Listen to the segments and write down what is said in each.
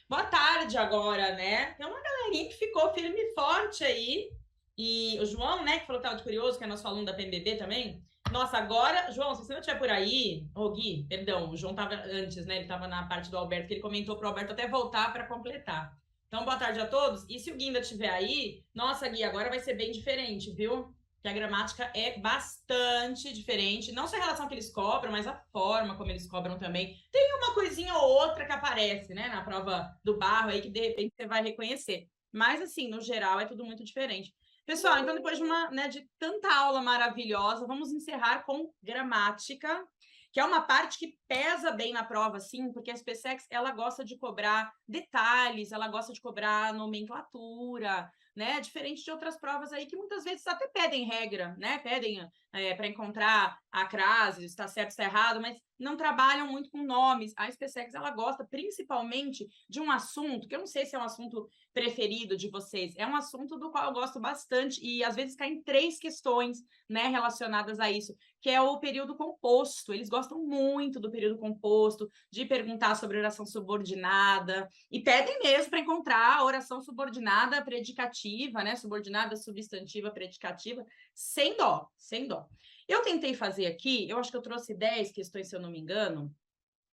Boa tarde agora, né? Tem uma galerinha que ficou firme e forte aí. E o João, né, que falou que estava de curioso, que é nosso aluno da PMBB também. Nossa, agora, João, se você não estiver por aí, ô Gui, perdão, o João estava antes, né? Ele estava na parte do Alberto, que ele comentou para o Alberto até voltar para completar. Então, boa tarde a todos. E se o Gui ainda estiver aí, nossa, Gui, agora vai ser bem diferente, viu? Que a gramática é bastante diferente, não só em relação ao que eles cobram, mas a forma como eles cobram também. Tem uma coisinha ou outra que aparece, né, na prova do barro aí que de repente você vai reconhecer. Mas assim, no geral é tudo muito diferente. Pessoal, então depois de uma, né, de tanta aula maravilhosa, vamos encerrar com gramática, que é uma parte que pesa bem na prova, sim, porque a SpaceX ela gosta de cobrar detalhes, ela gosta de cobrar nomenclatura, né? Diferente de outras provas aí que muitas vezes até pedem regra, né? Pedem para encontrar a crase, está certo, está errado, mas não trabalham muito com nomes. A SpaceX ela gosta principalmente de um assunto que eu não sei se é um assunto preferido de vocês, é um assunto do qual eu gosto bastante e às vezes caem 3 questões, né, relacionadas a isso, que é o período composto. Eles gostam muito do período composto, de perguntar sobre oração subordinada e pedem mesmo para encontrar a oração subordinada predicativa, né, subordinada substantiva predicativa, sem dó, sem dó. Eu tentei fazer aqui, eu acho que eu trouxe 10 questões, se eu não me engano,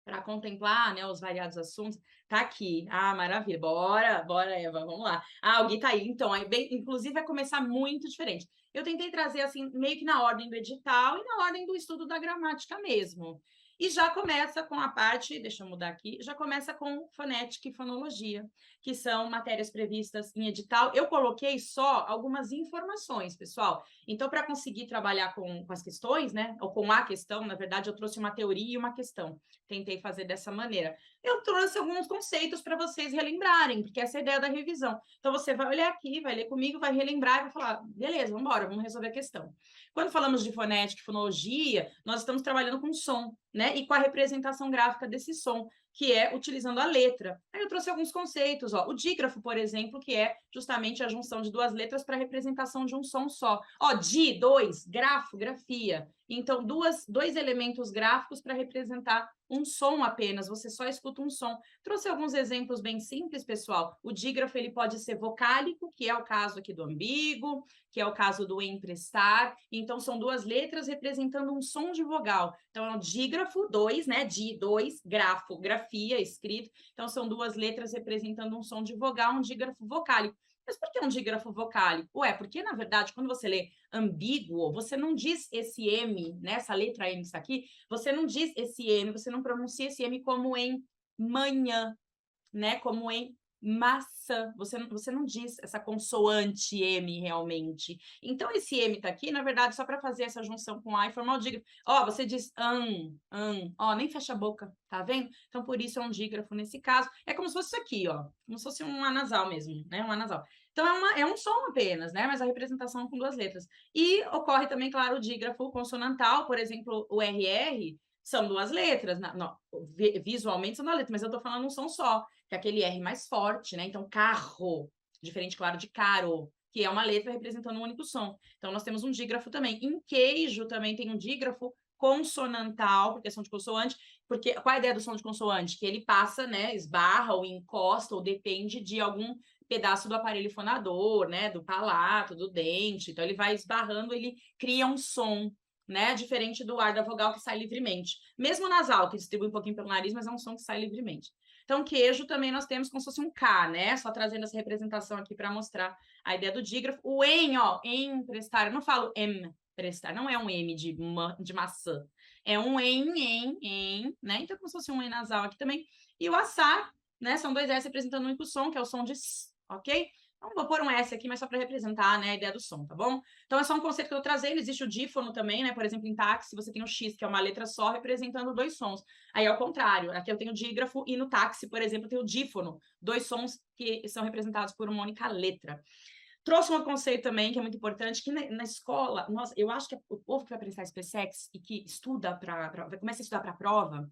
para contemplar, né, os variados assuntos. Tá aqui. Ah, maravilha. Bora, bora, Eva, vamos lá. Ah, o Gui tá aí. Então, aí bem, inclusive vai começar muito diferente. Eu tentei trazer assim, meio que na ordem do edital e na ordem do estudo da gramática mesmo. E já começa com a parte, deixa eu mudar aqui, já começa com fonética e fonologia, que são matérias previstas em edital. Eu coloquei só algumas informações, pessoal. Então, para conseguir trabalhar com as questões, né, ou com a questão, na verdade, eu trouxe uma teoria e uma questão. Tentei fazer dessa maneira. Eu trouxe alguns conceitos para vocês relembrarem, porque essa é a ideia da revisão. Então, você vai olhar aqui, vai ler comigo, vai relembrar e vai falar, beleza, vamos embora, vamos resolver a questão. Quando falamos de fonética e fonologia, nós estamos trabalhando com som, né? E com a representação gráfica desse som, que é utilizando a letra. Aí eu trouxe alguns conceitos, ó. O dígrafo, por exemplo, que é justamente a junção de 2 letras para a representação de um som só. Ó, di, dois, grafo, grafia. Então, dois elementos gráficos para representar um som apenas, você só escuta um som. Trouxe alguns exemplos bem simples, pessoal. O dígrafo ele pode ser vocálico, que é o caso aqui do ambíguo, que é o caso do emprestar. Então, são 2 letras representando um som de vogal. Então, é o dígrafo, 2, né? Di, 2, grafo, grafia, escrito. Então, são 2 letras representando um som de vogal, um dígrafo vocálico. Mas por que um dígrafo vocálico? Ué, porque, na verdade, quando você lê ambíguo, você não diz esse M, né? Essa letra M que está aqui, você não diz esse M, você não pronuncia esse M como em manhã, né? Como em maçã. Você não diz essa consoante M realmente. Então, esse M tá aqui, na verdade, só para fazer essa junção com A e formar o dígrafo. Ó, você diz ó, nem fecha a boca, tá vendo? Então, por isso é um dígrafo nesse caso. É como se fosse isso aqui, ó. Como se fosse um anasal mesmo, né? Um anasal. Então, é um som apenas, né? Mas a representação com 2 letras. E ocorre também, claro, o dígrafo consonantal, por exemplo, o RR, são 2 letras, não, visualmente são 2 letras, mas eu estou falando um som só, que é aquele R mais forte, né? Então, carro, diferente, claro, de caro, que é uma letra representando um único som. Então, nós temos um dígrafo também. Em queijo também tem um dígrafo consonantal, por questão de consoante, porque qual é a ideia do som de consoante? Que ele passa, né, esbarra ou encosta ou depende de algum pedaço do aparelho fonador, né, do palato, do dente. Então, ele vai esbarrando, ele cria um som, né? Diferente do ar da vogal que sai livremente. Mesmo nasal, que distribui um pouquinho pelo nariz, mas é um som que sai livremente. Então, queijo também nós temos como se fosse um K, né? Só trazendo essa representação aqui para mostrar a ideia do dígrafo. O em, ó, emprestar, eu não falo emprestar, não é um M de maçã. É um em, né? Então, como se fosse um em nasal aqui também. E o assar, né? São 2S representando um único som, que é o som de S, ok? Então, vou pôr um S aqui, mas só para representar, né, a ideia do som, tá bom? Então, é só um conceito que eu trazendo. Existe o dífono também, né? Por exemplo, em táxi, você tem o X, que é uma letra só, representando 2 sons. Aí, ao contrário, aqui eu tenho o dígrafo e no táxi, por exemplo, eu tenho o dífono, 2 sons que são representados por uma única letra. Trouxe um conceito também que é muito importante, que na escola, nossa, eu acho que o povo que vai prestar SpaceX e que estuda começa a estudar para a prova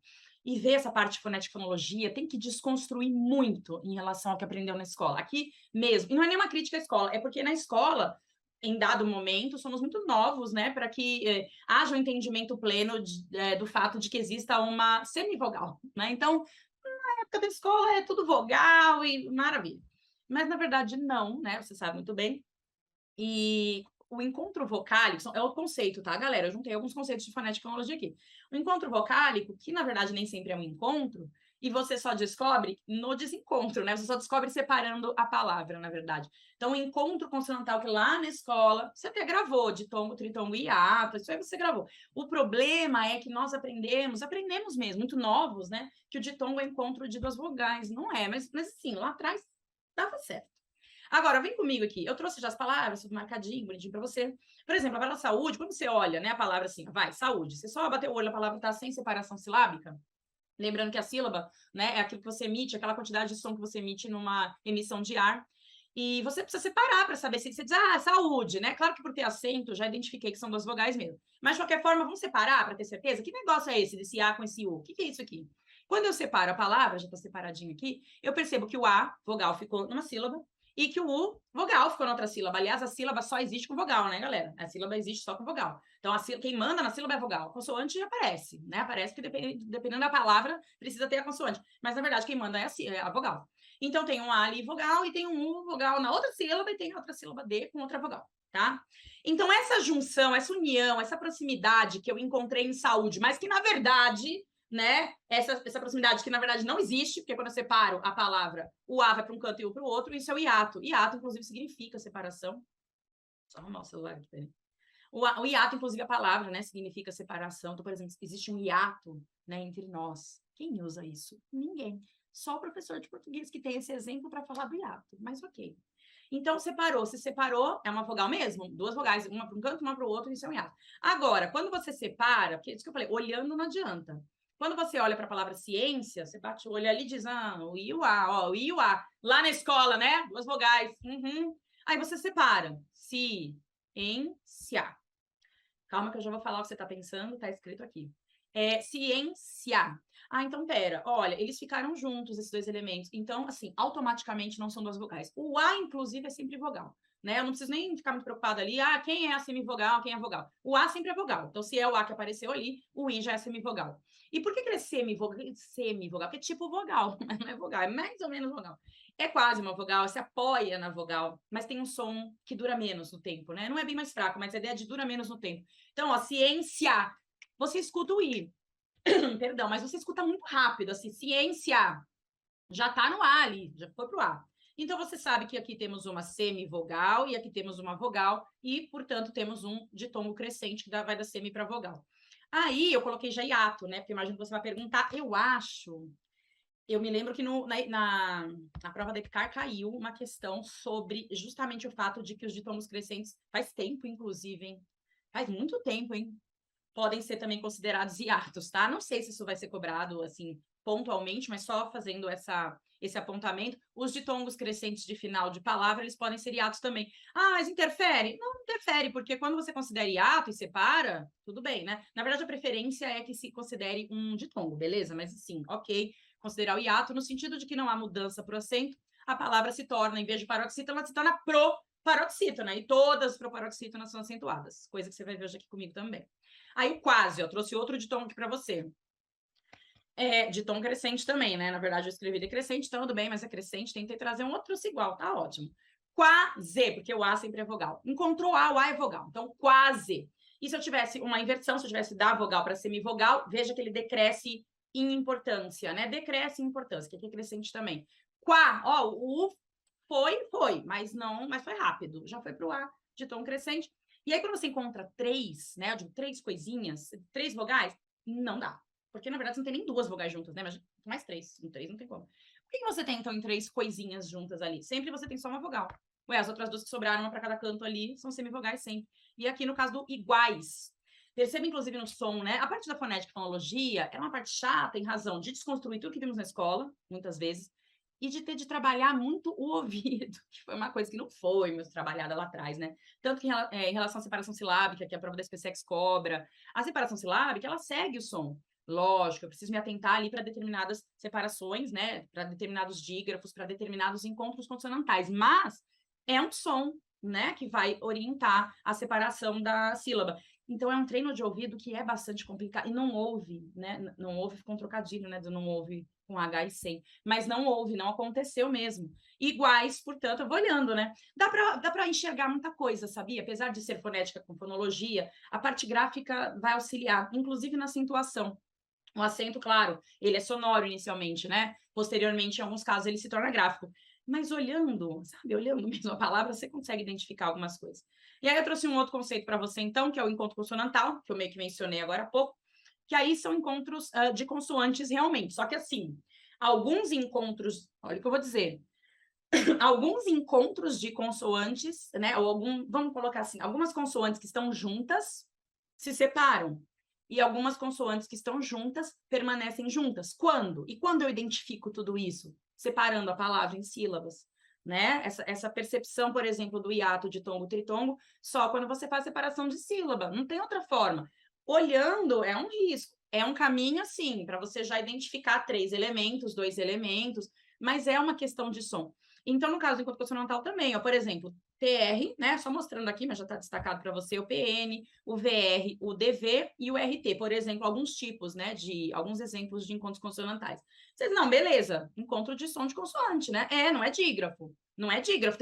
e vê essa parte de fonética e fonologia, tem que desconstruir muito em relação ao que aprendeu na escola. Aqui mesmo, e não é nenhuma crítica à escola, é porque na escola, em dado momento, somos muito novos, né, para que haja um entendimento pleno do fato de que exista uma semivogal, né? Então, época da escola é tudo vogal e maravilha. Mas, na verdade, não, né? Você sabe muito bem. E o encontro vocálico é o conceito, tá, galera? Eu juntei alguns conceitos de fonética e fonologia aqui. O encontro vocálico, que na verdade nem sempre é um encontro, e você só descobre no desencontro, né? Você só descobre separando a palavra, na verdade. Então, o encontro consonantal que lá na escola você até gravou, ditongo, tritongo e hiato, isso aí você gravou. O problema é que nós aprendemos mesmo, muito novos, né? Que o ditongo é encontro de duas vogais. Não é, mas assim, lá atrás dava certo. Agora, vem comigo aqui. Eu trouxe já as palavras, tudo marcadinho, bonitinho para você. Por exemplo, a palavra saúde, quando você olha, né, a palavra assim, vai, saúde, você só bateu o olho, a palavra está sem separação silábica. Lembrando que a sílaba, né, é aquilo que você emite, aquela quantidade de som que você emite numa emissão de ar. E você precisa separar para saber se você diz, saúde, né? Claro que por ter acento, já identifiquei que são duas vogais mesmo. Mas, de qualquer forma, vamos separar para ter certeza? Que negócio é esse, desse A com esse U? O que é isso aqui? Quando eu separo a palavra, já está separadinho aqui, eu percebo que o A, vogal, ficou numa sílaba, e que o U, vogal, ficou na outra sílaba. Aliás, a sílaba só existe com vogal, né, galera? A sílaba existe só com vogal. Então, quem manda na sílaba é a vogal. A consoante aparece, né? Aparece que dependendo da palavra, precisa ter a consoante. Mas, na verdade, quem manda é a vogal. Então, tem um A ali vogal e tem um U vogal na outra sílaba e tem outra sílaba D com outra vogal, tá? Então, essa junção, essa união, essa proximidade que eu encontrei em saúde, mas que, na verdade, né, essa proximidade que, na verdade, não existe, porque quando eu separo a palavra, o A vai para um canto e o U para o outro, isso é o hiato. Hiato, inclusive, significa separação. Só arrumar o celular aqui, peraí. O hiato, inclusive, a palavra, né, significa separação. Então, por exemplo, existe um hiato, né, entre nós. Quem usa isso? Ninguém. Só o professor de português que tem esse exemplo para falar do hiato, mas ok. Então, se separou, é uma vogal mesmo? Duas vogais, uma para um canto, uma para o outro, isso é um hiato. Agora, quando você separa, porque isso que eu falei, olhando não adianta. Quando você olha para a palavra ciência, você bate o olho ali e diz, o I e o A, ó, o I e o A. Lá na escola, né? Duas vogais. Uhum. Aí você separa. Ciência. Calma que eu já vou falar o que você está pensando, está escrito aqui. Ciência. Então, pera, olha, eles ficaram juntos, esses dois elementos. Então, assim, automaticamente não são duas vogais. O A, inclusive, é sempre vogal. Né? Eu não preciso nem ficar muito preocupada ali, quem é a semivogal, quem é a vogal. O A sempre é vogal. Então, se é o A que apareceu ali, o I já é semivogal. E por que ele é semivogal? Semivogal, porque é tipo vogal, mas não é vogal, é mais ou menos vogal. É quase uma vogal, se apoia na vogal, mas tem um som que dura menos no tempo, né? Não é bem mais fraco, mas a ideia de dura menos no tempo. Então, ó, ciência, você escuta o I, perdão, mas você escuta muito rápido, assim, ciência, já tá no A ali, já foi pro A. Então, você sabe que aqui temos uma semivogal e aqui temos uma vogal e, portanto, temos um ditongo crescente que vai da semi para vogal. Aí, eu coloquei já hiato, né? Porque imagino que você vai perguntar, eu me lembro que na prova da EPICAR caiu uma questão sobre justamente o fato de que os ditongos crescentes, faz tempo, inclusive, hein? Faz muito tempo, hein? Podem ser também considerados hiatos, tá? Não sei se isso vai ser cobrado, assim, pontualmente, mas só fazendo esse apontamento. Os ditongos crescentes de final de palavra, eles podem ser hiatos também. Mas interfere? Não interfere, porque quando você considera hiato e separa, tudo bem, né? Na verdade, a preferência é que se considere um ditongo, beleza? Mas, sim, ok, considerar o hiato no sentido de que não há mudança para o acento, a palavra se torna, em vez de paroxítona, ela se torna paroxítona, e todas as proparoxítonas são acentuadas, coisa que você vai ver hoje aqui comigo também. Aí, quase, eu trouxe outro ditongo aqui para você. De tom crescente também, né? Na verdade, eu escrevi decrescente, então tudo bem, mas é crescente, tentei trazer um outro igual, tá ótimo. Quase, porque o A sempre é vogal. Encontrou A, o A é vogal. Então, quase. E se eu tivesse uma inversão, se eu tivesse da vogal para semivogal, veja que ele decresce em importância, né? Decresce em importância, que aqui é crescente também. O U foi, mas foi rápido. Já foi para o A de tom crescente. E aí, quando você encontra três, né? Eu digo três coisinhas, três vogais, não dá. Porque, na verdade, você não tem nem duas vogais juntas, né? Mas mais três. Em três não tem como. Por que você tem, então, em três coisinhas juntas ali? Sempre você tem só uma vogal. Ué, as outras duas que sobraram, uma para cada canto ali, são semivogais sempre. E aqui, no caso do iguais. Perceba, inclusive, no som, né? A parte da fonética e fonologia é uma parte chata em razão de desconstruir tudo que vimos na escola, muitas vezes, e de ter de trabalhar muito o ouvido, que foi uma coisa que não foi muito trabalhada lá atrás, né? Tanto que em relação à separação silábica, que a prova da SPSEX cobra, a separação silábica, ela segue o som. Lógico, eu preciso me atentar ali para determinadas separações, né? Para determinados dígrafos, para determinados encontros consonantais, mas é um som, né? Que vai orientar a separação da sílaba. Então, é um treino de ouvido que é bastante complicado. E não ouve, né? Não ouve com trocadilho, né? Do não ouve com H e sem. Mas não houve, não aconteceu mesmo. Iguais, portanto, eu vou olhando, né? Dá pra enxergar muita coisa, sabia? Apesar de ser fonética com fonologia, a parte gráfica vai auxiliar, inclusive na acentuação. O acento, claro, ele é sonoro inicialmente, né? Posteriormente, em alguns casos, ele se torna gráfico. Mas olhando, sabe, olhando mesmo a palavra, você consegue identificar algumas coisas. E aí eu trouxe um outro conceito para você, então, que é o encontro consonantal, que eu meio que mencionei agora há pouco, que aí são encontros de consoantes realmente. Só que assim, alguns encontros, olha o que eu vou dizer, alguns encontros de consoantes, né? Ou vamos colocar assim, algumas consoantes que estão juntas se separam. E algumas consoantes que estão juntas permanecem juntas. Quando? E quando eu identifico tudo isso? Separando a palavra em sílabas. Né? Essa percepção, por exemplo, do hiato de tongo tritongo, só quando você faz separação de sílaba. Não tem outra forma. Olhando é um risco. É um caminho, assim, para você já identificar 3 elementos, 2 elementos, mas é uma questão de som. Então, no caso do encontro consonantal também, ó, por exemplo, TR, né? Só mostrando aqui, mas já está destacado para você o PN, o VR, o DV e o RT, por exemplo, alguns tipos, né? De alguns exemplos de encontros consonantais. Vocês, não, beleza, encontro de som de consoante, né? Não é dígrafo. Não é dígrafo,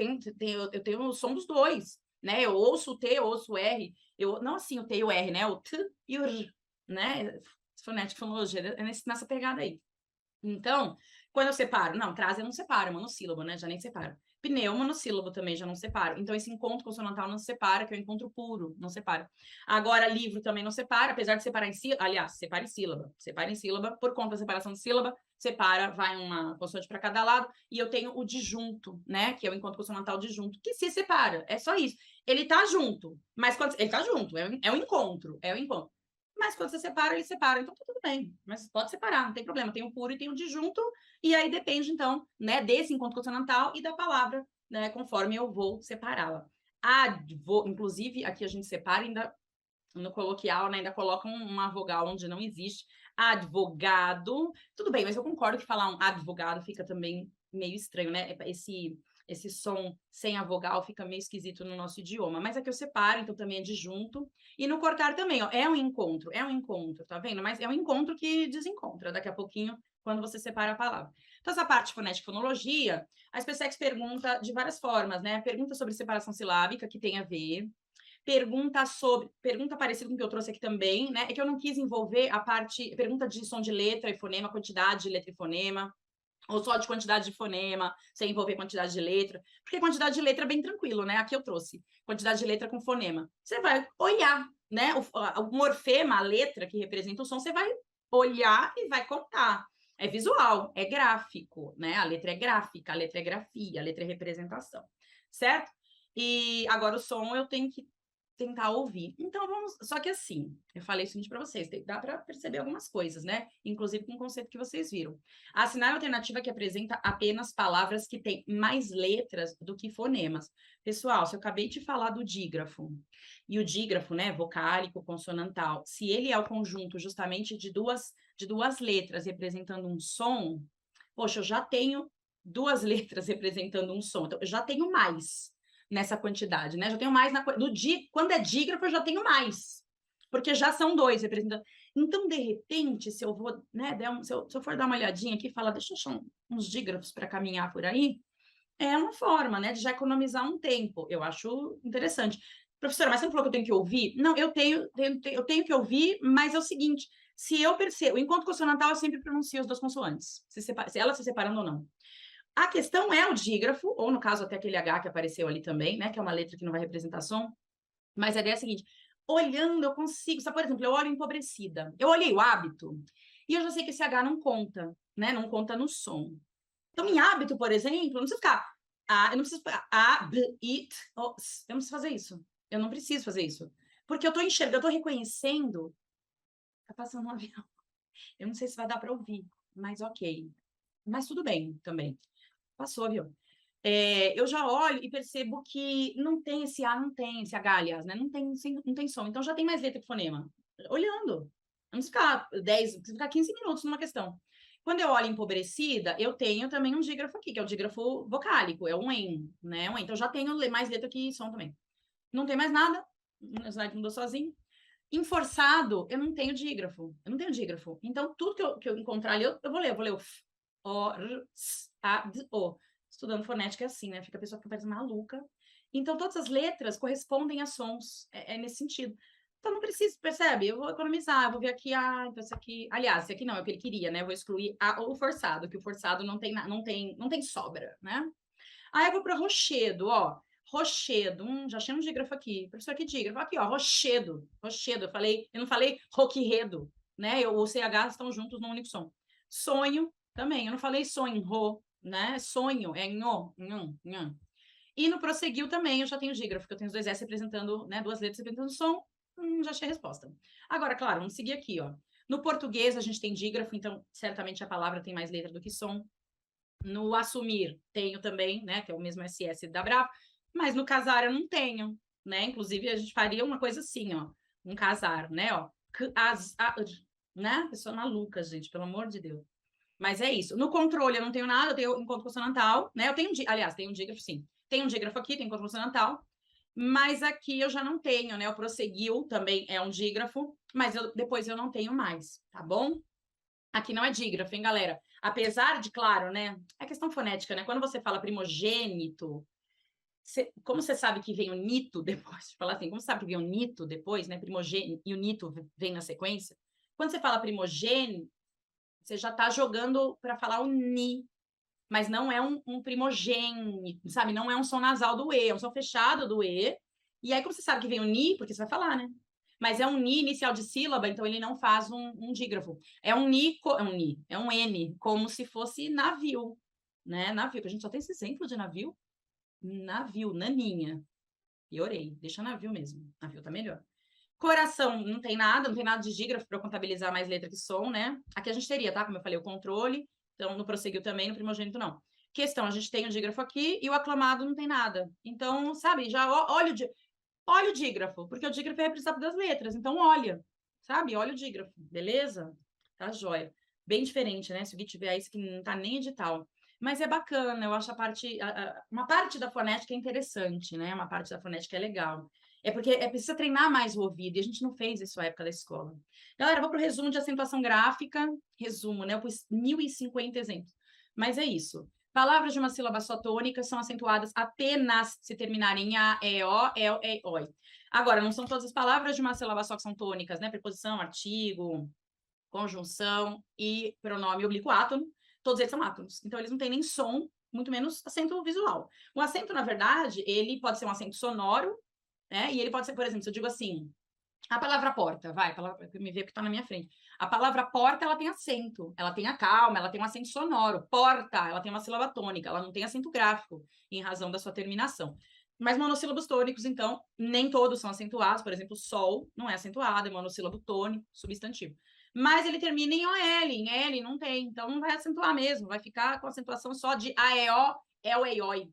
eu tenho o som dos dois, né? Eu ouço o T, eu ouço o R, não assim o T e o R, né? O T e o R, né? Fonética, fonologia, nessa pegada aí. Então, quando eu separo, não, crase eu não separo, é monossílabo, né? Já nem separo. Pneu, monossílabo também já não separo. Então, esse encontro consonantal não separa, que é o encontro puro, não separa. Agora, livro também não separa, apesar de separar em sílaba. Aliás, separa em sílaba. Separa em sílaba, por conta da separação de sílaba, separa, vai uma consoante para cada lado, e eu tenho o disjunto, né? Que é o encontro consonantal disjunto, que se separa. É só isso. Ele tá junto, mas quando ele tá junto, é um encontro, é um encontro. Mas quando você separa, ele separa. Então, tá tudo bem. Mas pode separar, não tem problema. Tem o puro e tem o disjunto. E aí depende, então, né, desse encontro consonantal e da palavra, né, conforme eu vou separá-la. Inclusive, aqui a gente separa ainda no coloquial, né, ainda coloca uma vogal onde não existe. Advogado. Tudo bem, mas eu concordo que falar um advogado fica também meio estranho, né? Esse som sem a vogal fica meio esquisito no nosso idioma. Mas aqui eu separo, então também é disjunto. E no cortar também, ó, é um encontro, tá vendo? Mas é um encontro que desencontra daqui a pouquinho, quando você separa a palavra. Então, essa parte fonética e fonologia, a SpaceX pergunta de várias formas, né? Pergunta sobre separação silábica, que tem a ver. Pergunta parecida com o que eu trouxe aqui também, né? É que eu não quis envolver a parte, pergunta de som de letra e fonema, quantidade de letra e fonema, ou só de quantidade de fonema, sem envolver quantidade de letra, porque quantidade de letra é bem tranquilo, né? Aqui eu trouxe quantidade de letra com fonema. Você vai olhar, né? O morfema, a letra que representa o som, você vai olhar e vai contar. É visual, é gráfico, né? A letra é gráfica, a letra é grafia, a letra é representação, certo? E agora o som eu tenho que tentar ouvir. Então vamos, só que assim, eu falei o seguinte para vocês, dá para perceber algumas coisas, né? Inclusive com o conceito que vocês viram. A sinal alternativa que apresenta apenas palavras que têm mais letras do que fonemas. Pessoal, se eu acabei de falar do dígrafo, e o dígrafo, né, vocálico, consonantal, se ele é o conjunto justamente de duas letras representando um som, poxa, eu já tenho duas letras representando um som, então eu já tenho mais nessa quantidade, né? Já tenho mais quando é dígrafo, eu já tenho mais, porque já são dois representando. Então, de repente, se eu vou, né, se eu for dar uma olhadinha aqui e falar, deixa eu achar uns dígrafos para caminhar por aí, é uma forma, né, de já economizar um tempo. Eu acho interessante. Professora, mas você não falou que eu tenho que ouvir? Não, eu tenho que ouvir, mas é o seguinte, se eu percebo, enquanto consonantal, eu sempre pronuncio as duas consoantes, se elas se separando ou não. A questão é o dígrafo, ou no caso até aquele H que apareceu ali também, né? Que é uma letra que não vai representar som. Mas a ideia é a seguinte: olhando, eu consigo. Por exemplo, eu olho empobrecida. Eu olhei o hábito e eu já sei que esse H não conta, né? Não conta no som. Então, em hábito, por exemplo, não precisa ficar. Eu não preciso ficar A, B, I, T, O, S. Eu não preciso fazer isso. Eu não preciso fazer isso. Porque eu estou enxergando, eu estou reconhecendo. Tá passando um avião. Eu não sei se vai dar para ouvir, mas ok. Mas tudo bem também. Passou, viu? Eu já olho e percebo que não tem esse A, não tem esse H, aliás, né? Não tem som. Então já tem mais letra que fonema. Olhando. Vamos ficar 10, ficar 15 minutos numa questão. Quando eu olho empobrecida, eu tenho também um dígrafo aqui, que é o dígrafo vocálico, é um EN, né? Então já tenho mais letra que som também. Não tem mais nada, o slide mudou sozinho. Em forçado, eu não tenho dígrafo. Eu não tenho dígrafo. Então, tudo que eu encontrar ali, eu vou ler. Eu vou ler o f, o, r, s, a, d, o. Estudando fonética é assim, né? Fica a pessoa fica parece maluca. Então, todas as letras correspondem a sons. É nesse sentido. Então, não preciso, percebe? Eu vou economizar, eu vou ver aqui, então esse aqui... Aliás, esse aqui não, é o que ele queria, né? Eu vou excluir o forçado, que o forçado não tem sobra, né? Aí eu vou para rochedo, ó. Rochedo, já achei um dígrafo aqui. Professor, que dígrafo? Aqui, ó, rochedo. Rochedo, eu não falei roquirredo, né? O CH estão juntos num único som. Sonho, também, eu não falei sonho, né? Sonho, é nho, nham. E no prosseguiu também, eu já tenho dígrafo, que eu tenho os dois S representando, né? Duas letras representando som, já achei a resposta. Agora, claro, vamos seguir aqui, ó. No português, a gente tem dígrafo, então, certamente a palavra tem mais letra do que som. No assumir, tenho também, né? Que é o mesmo SS da Brava, mas no casar eu não tenho, né? Inclusive, a gente faria uma coisa assim, ó. Um casar, né? Ó, né? Pessoa maluca, gente, pelo amor de Deus. Mas é isso. No controle eu não tenho nada, eu tenho encontro consonantal, né? Eu tenho, aliás, tenho um dígrafo, sim. Tem um dígrafo aqui, tem encontro consonantal, mas aqui eu já não tenho, né? O prosseguiu também é um dígrafo, mas depois eu não tenho mais, tá bom? Aqui não é dígrafo, hein, galera? Apesar de, claro, né? É questão fonética, né? Quando você fala primogênito, como você sabe que vem o nito depois, de falar assim, como você sabe que vem o nito depois, né? Primogênito e o nito vem na sequência. Quando você fala primogênito, você já está jogando para falar o ni, mas não é um primogênito, sabe? Não é um som nasal do E, é um som fechado do E. E aí, como você sabe que vem o ni, porque você vai falar, né? Mas é um ni inicial de sílaba, então ele não faz um dígrafo. É um é um N, como se fosse navio, né? Navio, que a gente só tem esse exemplo de navio. Navio, naninha. Piorei, deixa navio mesmo. Navio tá melhor. Coração, não tem nada de dígrafo para contabilizar mais letra que som, né? Aqui a gente teria, tá? Como eu falei, o controle. Então, no prosseguiu também, no primogênito não. Questão, a gente tem o dígrafo aqui e o aclamado não tem nada. Então, sabe, já olha o dígrafo, porque o dígrafo é representado das letras. Então, olha, sabe? Olha o dígrafo, beleza? Tá joia. Bem diferente, né? Se o Gui tiver aí, isso que não tá nem edital. Mas é bacana, eu acho uma parte da fonética é interessante, né? Uma parte da fonética é legal. É porque precisa treinar mais o ouvido, e a gente não fez isso na época da escola. Galera, vou para o resumo de acentuação gráfica. Resumo, né? Eu pus 1050 exemplos. Mas é isso. Palavras de uma sílaba só tônica são acentuadas apenas se terminarem em a, e, o, oi. Agora, não são todas as palavras de uma sílaba só que são tônicas, né? Preposição, artigo, conjunção e pronome oblíquo átono. Todos eles são átonos. Então, eles não têm nem som, muito menos acento visual. O acento, na verdade, ele pode ser um acento sonoro, né? E ele pode ser, por exemplo, se eu digo assim, a palavra porta, vai, a palavra, me vê que está na minha frente. A palavra porta, ela tem acento, ela tem a calma, ela tem um acento sonoro. Porta, ela tem uma sílaba tônica, ela não tem acento gráfico, em razão da sua terminação. Mas monossílabos tônicos, então, nem todos são acentuados. Por exemplo, sol não é acentuado, é monossílabo tônico, substantivo. Mas ele termina em OL, em L não tem, então não vai acentuar mesmo, vai ficar com acentuação só de AEO, EL, EIOI.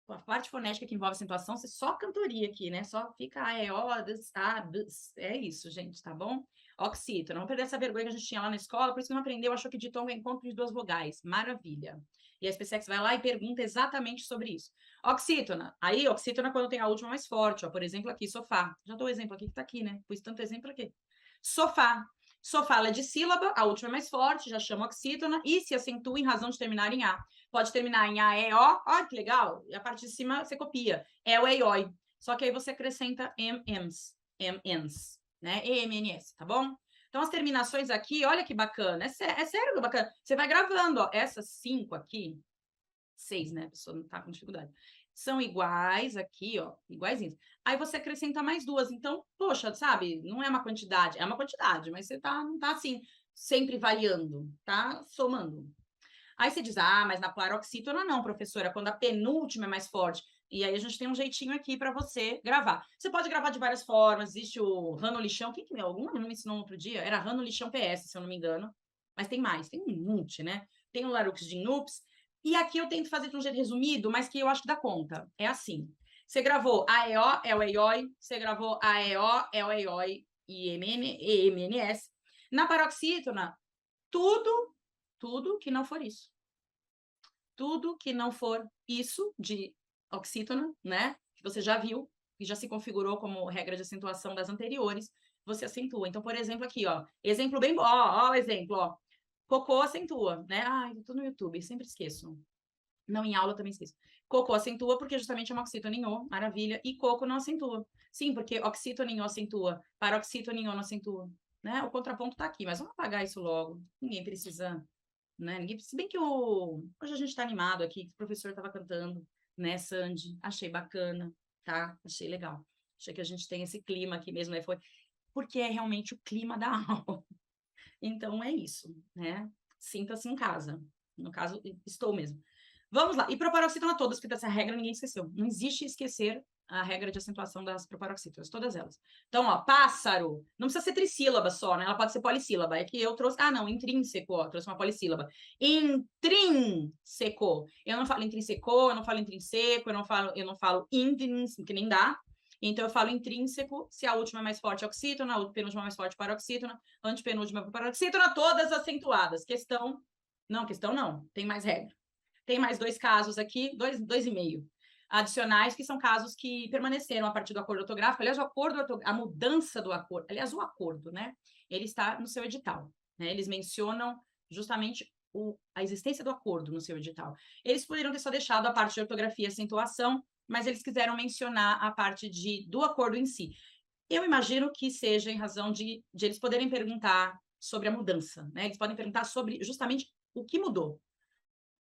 A parte fonética que envolve acentuação, você só cantoria aqui, né? Só fica é isso, gente, tá bom? Oxítono, não perder essa vergonha que a gente tinha lá na escola, por isso que não aprendeu, achou que ditongo é encontro de duas vogais. Maravilha. E a SpaceX vai lá e pergunta exatamente sobre isso. Oxítona. Aí, oxítona quando tem a última mais forte, ó. Por exemplo, aqui, sofá. Já dou o exemplo aqui que tá aqui, né? Pus tanto exemplo aqui. Sofá. Sofá é de sílaba, a última é mais forte, já chama oxítona, e se acentua em razão de terminar em A. Pode terminar em A, E, O, ó, que legal, e a parte de cima você copia, é o E, O. Só que aí você acrescenta MNs, né? EMNS, tá bom? Então, as terminações aqui, olha que bacana, é sério bacana. Você vai gravando, ó, essas 5 aqui, 6, né? A pessoa não tá com dificuldade. São iguais aqui, ó, iguaizinhos. Aí você acrescenta mais 2. Então, poxa, sabe? Não é uma quantidade, é uma quantidade, mas você não tá assim, sempre variando, tá? Somando. Aí você diz, mas na paroxítona não, professora, quando a penúltima é mais forte. E aí a gente tem um jeitinho aqui para você gravar. Você pode gravar de várias formas, existe o Rano Lixão, quem que algum aluno me ensinou outro dia? Era Rano Lixão PS, se eu não me engano. Mas tem mais, tem um monte, né? Tem o Larux de Nups. E aqui eu tento fazer de um jeito resumido, mas que eu acho que dá conta. É assim. Você gravou AEO, EL, você gravou AEO, EL, EMNS. Na paroxítona, tudo que não for isso. Tudo que não for isso de oxítona, né? Que você já viu, e já se configurou como regra de acentuação das anteriores, você acentua. Então, por exemplo, aqui, ó, exemplo bem bom, ó, o exemplo, ó, cocô acentua, né? Ai, tudo no YouTube, sempre esqueço. Não, em aula também esqueço. Cocô acentua porque justamente é uma oxitoninho, maravilha, e coco não acentua. Sim, porque oxitoninho acentua, paroxitoninho não acentua, né? O contraponto tá aqui, mas vamos apagar isso logo. Ninguém precisa, né? Ninguém precisa, se bem que hoje a gente tá animado aqui, que o professor tava cantando, né, Sandy? Achei bacana, tá? Achei legal. Achei que a gente tem esse clima aqui mesmo, né? Foi porque é realmente o clima da aula. Então é isso, né? Sinta-se em casa. No caso, estou mesmo. Vamos lá. E proparoxítona todas, porque dessa regra ninguém esqueceu. Não existe esquecer a regra de acentuação das proparoxítonas, todas elas. Então, ó, pássaro. Não precisa ser trissílaba só, né? Ela pode ser polissílaba. É que eu trouxe... Ah, não, intrínseco, ó. Trouxe uma polissílaba. Intrínseco. Eu não falo intrínseco, eu não falo intrínseco, eu não falo intrínseco, que nem dá. Então, eu falo intrínseco, se a última é mais forte, oxítona, a penúltima é mais forte, paroxítona, antepenúltima, paroxítona, todas acentuadas. Questão... Não, questão não. Tem mais regra. Tem mais 2 casos aqui, 2,5 adicionais, que são casos que permaneceram a partir do acordo ortográfico. Aliás, a mudança do acordo, aliás, o acordo, né? Ele está no seu edital, né? Eles mencionam justamente a existência do acordo no seu edital. Eles poderiam ter só deixado a parte de ortografia e acentuação, mas eles quiseram mencionar a parte do acordo em si. Eu imagino que seja em razão de eles poderem perguntar sobre a mudança, né? Eles podem perguntar sobre justamente o que mudou.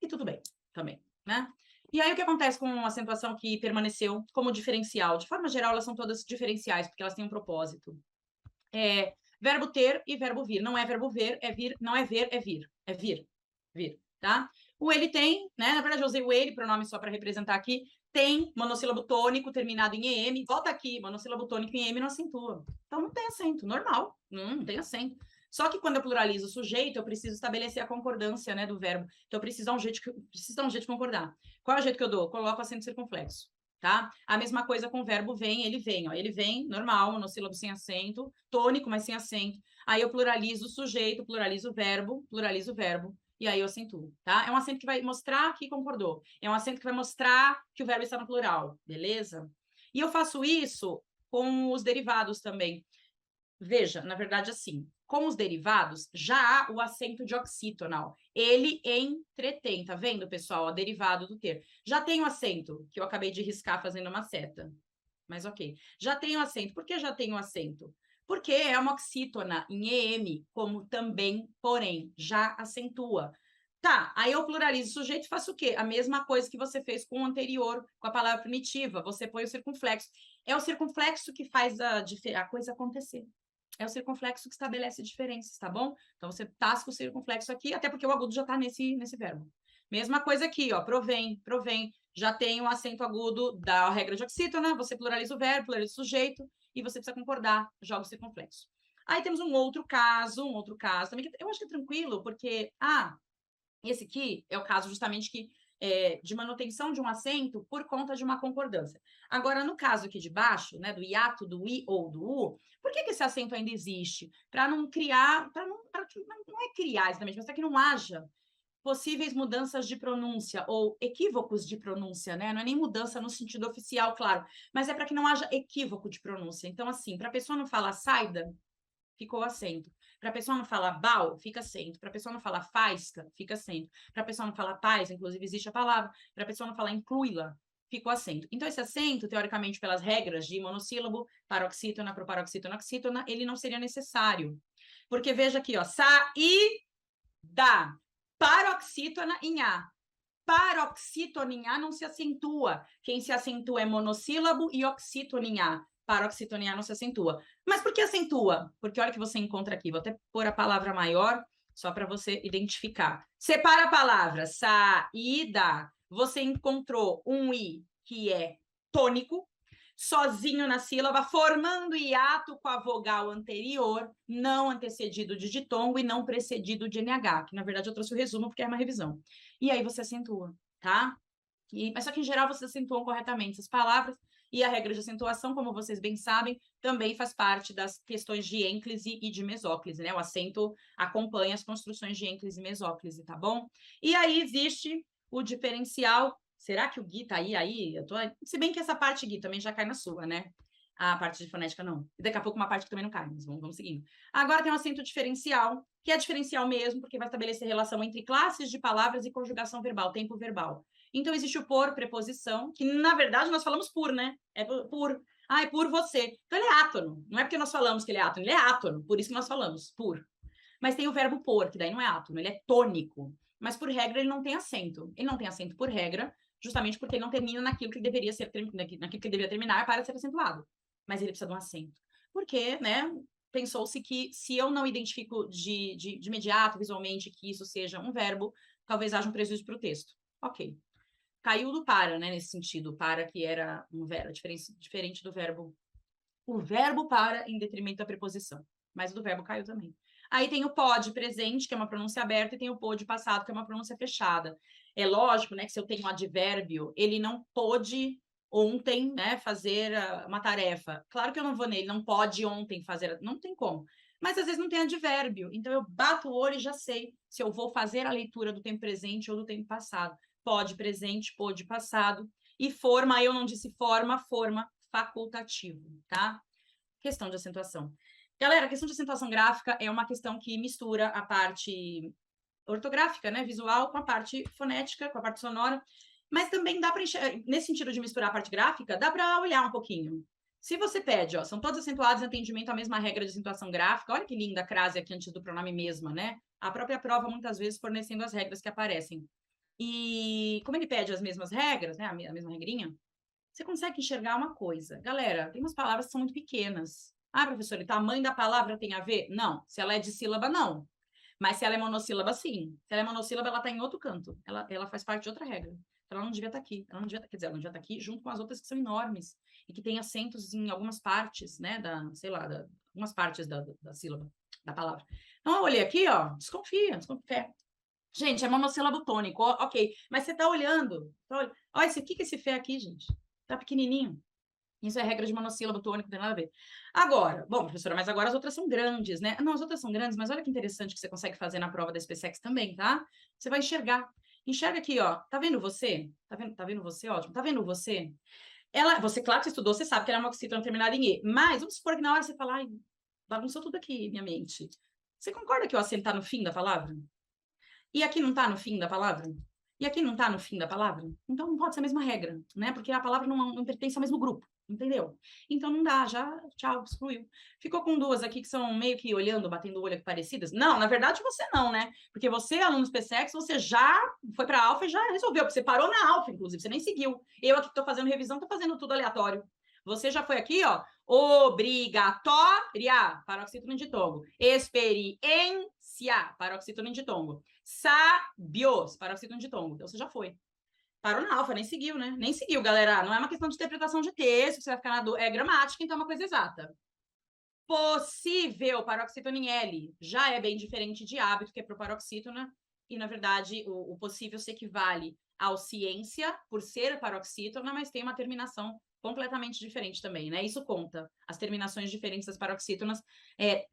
E tudo bem, também, né? E aí, o que acontece com uma acentuação que permaneceu como diferencial? De forma geral, elas são todas diferenciais, porque elas têm um propósito. Verbo ter e verbo vir. Não é verbo ver, é vir. Não é ver, é vir. É vir. Vir, tá? O ele tem, né? Na verdade, eu usei o ele, pronome só para representar aqui. Tem monossílabo tônico terminado em EM. Volta aqui, monossílabo tônico em EM não acentua. Então, não tem acento, normal. Não tem acento. Só que quando eu pluralizo o sujeito, eu preciso estabelecer a concordância, né, do verbo. Então, eu preciso dar um jeito de concordar. Qual é o jeito que eu dou? Coloco acento circunflexo, tá? A mesma coisa com o verbo vem, ele vem, ó. Ele vem, normal, monossílabo sem acento, tônico, mas sem acento. Aí eu pluralizo o sujeito, pluralizo o verbo, e aí eu acentuo, tá? É um acento que vai mostrar que concordou. É um acento que vai mostrar que o verbo está no plural, beleza? E eu faço isso com os derivados também. Veja, na verdade, assim, com os derivados, já há o acento de oxítonal. Ele entretém, tá vendo, pessoal? O derivado do ter. Já tem o acento, que eu acabei de riscar fazendo uma seta. Mas ok. Já tem o acento. Por que já tem o acento? Porque é uma oxítona em EM, como também, porém, já acentua. Tá, aí eu pluralizo o sujeito e faço o quê? A mesma coisa que você fez com o anterior, com a palavra primitiva. Você põe o circunflexo. É o circunflexo que faz a coisa acontecer. É o circunflexo que estabelece diferenças, tá bom? Então, você tasca o circunflexo aqui, até porque o agudo já está nesse verbo. Mesma coisa aqui, ó, provém. Já tem o acento agudo da regra de oxítona, você pluraliza o verbo, pluraliza o sujeito, e você precisa concordar, joga o circunflexo. Aí temos um outro caso também, que eu acho que é tranquilo, porque, esse aqui é o caso justamente de manutenção de um acento por conta de uma concordância. Agora, no caso aqui de baixo, né, do hiato do i ou do u, por que esse acento ainda existe? Para não criar, não é criar exatamente, mas para que não haja possíveis mudanças de pronúncia ou equívocos de pronúncia, né? Não é nem mudança no sentido oficial, claro, mas é para que não haja equívoco de pronúncia. Então, assim, para a pessoa não falar saida, ficou acento. Para a pessoa não falar bal, fica acento. Para a pessoa não falar faisca, fica acento. Para a pessoa não falar paz, inclusive existe a palavra. Para a pessoa não falar inclui-la, ficou acento. Então, esse acento, teoricamente, pelas regras de monossílabo, paroxítona, proparoxítona, oxítona, ele não seria necessário. Porque veja aqui, ó, saída, paroxítona em A. Paroxítona em A não se acentua. Quem se acentua é monossílabo e oxítona em A. Paroxítona em A não se acentua. Mas por que acentua? Porque olha que você encontra aqui. Vou até pôr a palavra maior, só para você identificar. Separa a palavra saída. Você encontrou um I que é tônico, sozinho na sílaba, formando hiato com a vogal anterior, não antecedido de ditongo e não precedido de NH, que na verdade eu trouxe o resumo porque é uma revisão. E aí você acentua, tá? Mas só que em geral vocês acentuam corretamente essas palavras, e a regra de acentuação, como vocês bem sabem, também faz parte das questões de ênclise e de mesóclise, né? O acento acompanha as construções de ênclise e mesóclise, tá bom? E aí existe o diferencial. Será que o Gui tá aí? Se bem que essa parte, Gui, também já cai na sua, né? A parte de fonética, não. E daqui a pouco uma parte que também não cai, mas vamos seguindo. Agora tem um acento diferencial, que é diferencial mesmo, porque vai estabelecer relação entre classes de palavras e conjugação verbal, tempo verbal. Então, existe o por, preposição, que, na verdade, nós falamos por, né? É por. Ah, é por você. Então, ele é átono. Não é porque nós falamos que ele é átono, ele é átono. Por isso que nós falamos, por. Mas tem o verbo por, que daí não é átono, ele é tônico. Mas, por regra, ele não tem acento. Ele não tem acento por regra, justamente porque ele não termina naquilo que deveria ser, naquilo que deveria terminar para ser acentuado. Mas ele precisa de um acento. Porque, né, pensou-se que se eu não identifico de imediato, visualmente, que isso seja um verbo, talvez haja um prejuízo para o texto. Ok. Caiu do para, né, nesse sentido. Para, que era um verbo, diferente do verbo. O verbo para em detrimento da preposição. Mas o do verbo caiu também. Aí tem o pode presente, que é uma pronúncia aberta, e tem o pode passado, que é uma pronúncia fechada. É lógico, né, que se eu tenho um advérbio, ele não pôde ontem, né, fazer uma tarefa. Claro que eu não vou nele, não pode ontem fazer, não tem como. Mas às vezes não tem advérbio, então eu bato o olho e já sei se eu vou fazer a leitura do tempo presente ou do tempo passado. Pode presente, pode passado. E forma, eu não disse forma, forma facultativo, tá? Questão de acentuação. Galera, a questão de acentuação gráfica é uma questão que mistura a parte ortográfica, né, visual, com a parte fonética, com a parte sonora, mas também dá para nesse sentido de misturar a parte gráfica, dá para olhar um pouquinho. Se você pede, ó, são todos acentuados em atendimento à mesma regra de acentuação gráfica, olha que linda a crase aqui antes do pronome mesma, né? A própria prova, muitas vezes, fornecendo as regras que aparecem. E como ele pede as mesmas regras, né, a mesma regrinha, você consegue enxergar uma coisa. Galera, tem umas palavras que são muito pequenas. Ah, professor, e tamanho da palavra tem a ver? Não. Se ela é de sílaba, não. Mas se ela é monossílaba, sim. Se ela é monossílaba, ela está em outro canto. Ela faz parte de outra regra. Ela não devia estar aqui. Ela não devia, quer dizer, ela não devia estar aqui junto com as outras que são enormes e que têm acentos em algumas partes, né, sei lá, algumas partes da sílaba, da palavra. Então, eu olhei aqui, ó, desconfia. Gente, é monossílabo tônico, ok. Mas você está olhando. Olha, o que é esse fé aqui, gente? Tá pequenininho. Isso é regra de monossílabo tônico, não tem nada a ver. Agora, bom, professora, mas agora as outras são grandes, né? Não, as outras são grandes, mas olha que interessante que você consegue fazer na prova da SpaceX também, tá? Você vai enxergar. Enxerga aqui, ó. Tá vendo você? Tá vendo você? Ótimo. Tá vendo você? Você, claro que você estudou, você sabe que ela é uma oxítona terminada em E. Mas vamos supor que na hora você fala, ai, bagunçou tudo aqui, minha mente. Você concorda que o acento tá no fim da palavra? E aqui não tá no fim da palavra? E aqui não tá no fim da palavra? Então não pode ser a mesma regra, né? Porque a palavra não pertence ao mesmo grupo, entendeu? Então não dá, já, tchau, excluiu. Ficou com duas aqui que são meio que olhando, batendo o olho aqui parecidas? Não, na verdade você não, né? Porque você, aluno do PSEX, você já foi pra alfa e já resolveu, porque você parou na alfa, inclusive, você nem seguiu. Eu aqui tô fazendo revisão, tô fazendo tudo aleatório. Você já foi aqui, ó, obrigatória, paroxítona de tongo. Experiência, paroxítona de tongo. Sabios, paroxítona de tongo. Então, você já foi. Parou na alfa, nem seguiu, né? Nem seguiu, galera. Não é uma questão de interpretação de texto, que você vai ficar na dúvida. É gramática, então é uma coisa exata. Possível, paroxítona em L. Já é bem diferente de hábito, que é proparoxítona. E, na verdade, o possível se equivale ao ciência, por ser paroxítona, mas tem uma terminação completamente diferente também, né? Isso conta. As terminações diferentes das paroxítonas.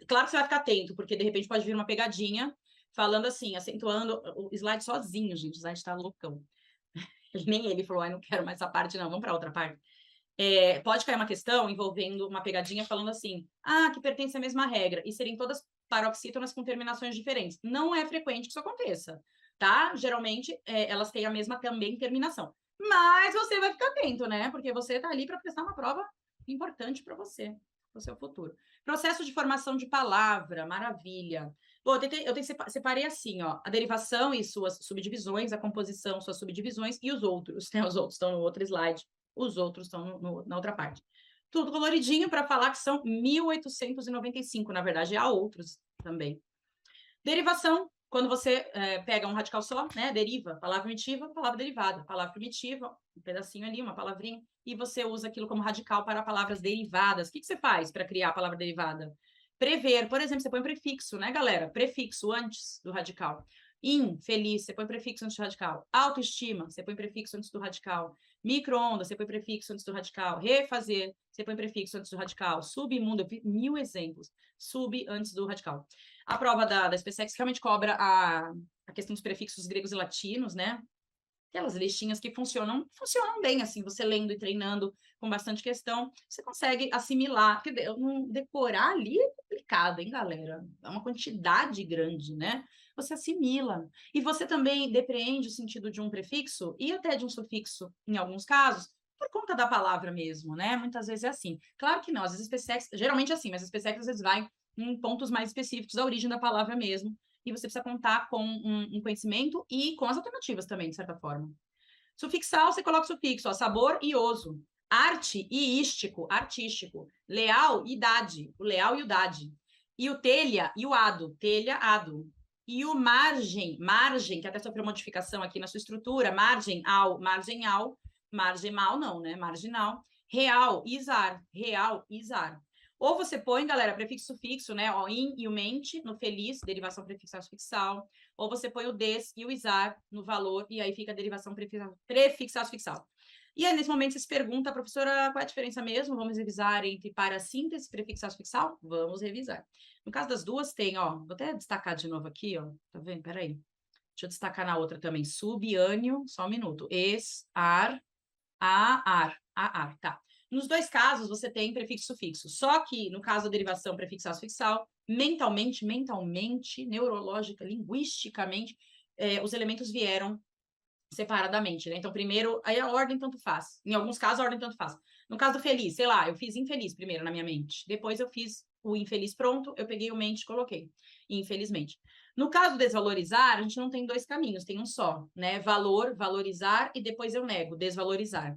Claro que você vai ficar atento, porque, de repente, pode vir uma pegadinha falando assim, acentuando o slide sozinho, gente. O slide tá loucão. Nem ele falou, ai, não quero mais essa parte, não, vamos para outra parte. Pode cair uma questão envolvendo uma pegadinha falando assim, que pertence à mesma regra, e serem todas paroxítonas com terminações diferentes. Não é frequente que isso aconteça, tá? Geralmente, elas têm a mesma também terminação. Mas você vai ficar atento, né? Porque você tá ali para prestar uma prova importante para você, para o seu futuro. Processo de formação de palavra, maravilha. Bom, separei assim, ó, a derivação e suas subdivisões, a composição, suas subdivisões, e os outros, né? Os outros estão no outro slide, os outros estão na outra parte. Tudo coloridinho para falar que são 1895, na verdade, há outros também. Derivação, quando você pega um radical só, né? Deriva, palavra primitiva, palavra derivada. Palavra primitiva, um pedacinho ali, uma palavrinha, e você usa aquilo como radical para palavras derivadas. O que você faz para criar a palavra derivada? Prever, por exemplo, você põe prefixo, né, galera? Prefixo antes do radical. Infeliz, você põe prefixo antes do radical. Autoestima, você põe prefixo antes do radical. Micro-ondas, você põe prefixo antes do radical. Refazer, você põe prefixo antes do radical. Submundo, eu vi 1000 exemplos. Sub antes do radical. A prova da SpaceX realmente cobra a questão dos prefixos gregos e latinos, né? aquelas listinhas que funcionam bem, assim, você lendo e treinando com bastante questão, você consegue assimilar, porque decorar ali é complicado, hein, galera? É uma quantidade grande, né? Você assimila. E você também depreende o sentido de um prefixo e até de um sufixo, em alguns casos, por conta da palavra mesmo, né? Muitas vezes é assim. Claro que não, às vezes SpaceX, geralmente é assim, mas SpaceX às vezes vai em pontos mais específicos da origem da palavra mesmo, e você precisa contar com um conhecimento e com as alternativas também, de certa forma. Sufixal, você coloca o sufixo, ó, sabor e oso. Arte e ístico, artístico. Leal e idade, o leal e o dade. E o telha e o ado, telha, ado. E o margem, que até sofreu modificação aqui na sua estrutura, marginal, marginal não, né? Marginal. Real, izar. Ou você põe, galera, prefixo sufixo, né? O in e o mente no feliz, derivação prefixal sufixal. Ou você põe o des e o isar no valor, e aí fica a derivação prefixal sufixal. E aí, nesse momento, você se pergunta, professora, qual é a diferença mesmo? Vamos revisar entre parassíntese e prefixal sufixal? Vamos revisar. No caso das duas, tem, ó, vou até destacar de novo aqui, ó, tá vendo? Peraí. Deixa eu destacar na outra também. Subânio, só um minuto. Ar, tá. Nos dois casos, você tem prefixo e sufixo. Só que, no caso da derivação prefixal sufixal, mentalmente, neurológica, linguisticamente, os elementos vieram separadamente, né? Então, primeiro, aí a ordem tanto faz. Em alguns casos, a ordem tanto faz. No caso do feliz, sei lá, eu fiz infeliz primeiro na minha mente. Depois eu fiz o infeliz pronto, eu peguei o mente e coloquei. Infelizmente. No caso do desvalorizar, a gente não tem dois caminhos, tem um só, né? Valor, valorizar e depois eu nego, desvalorizar.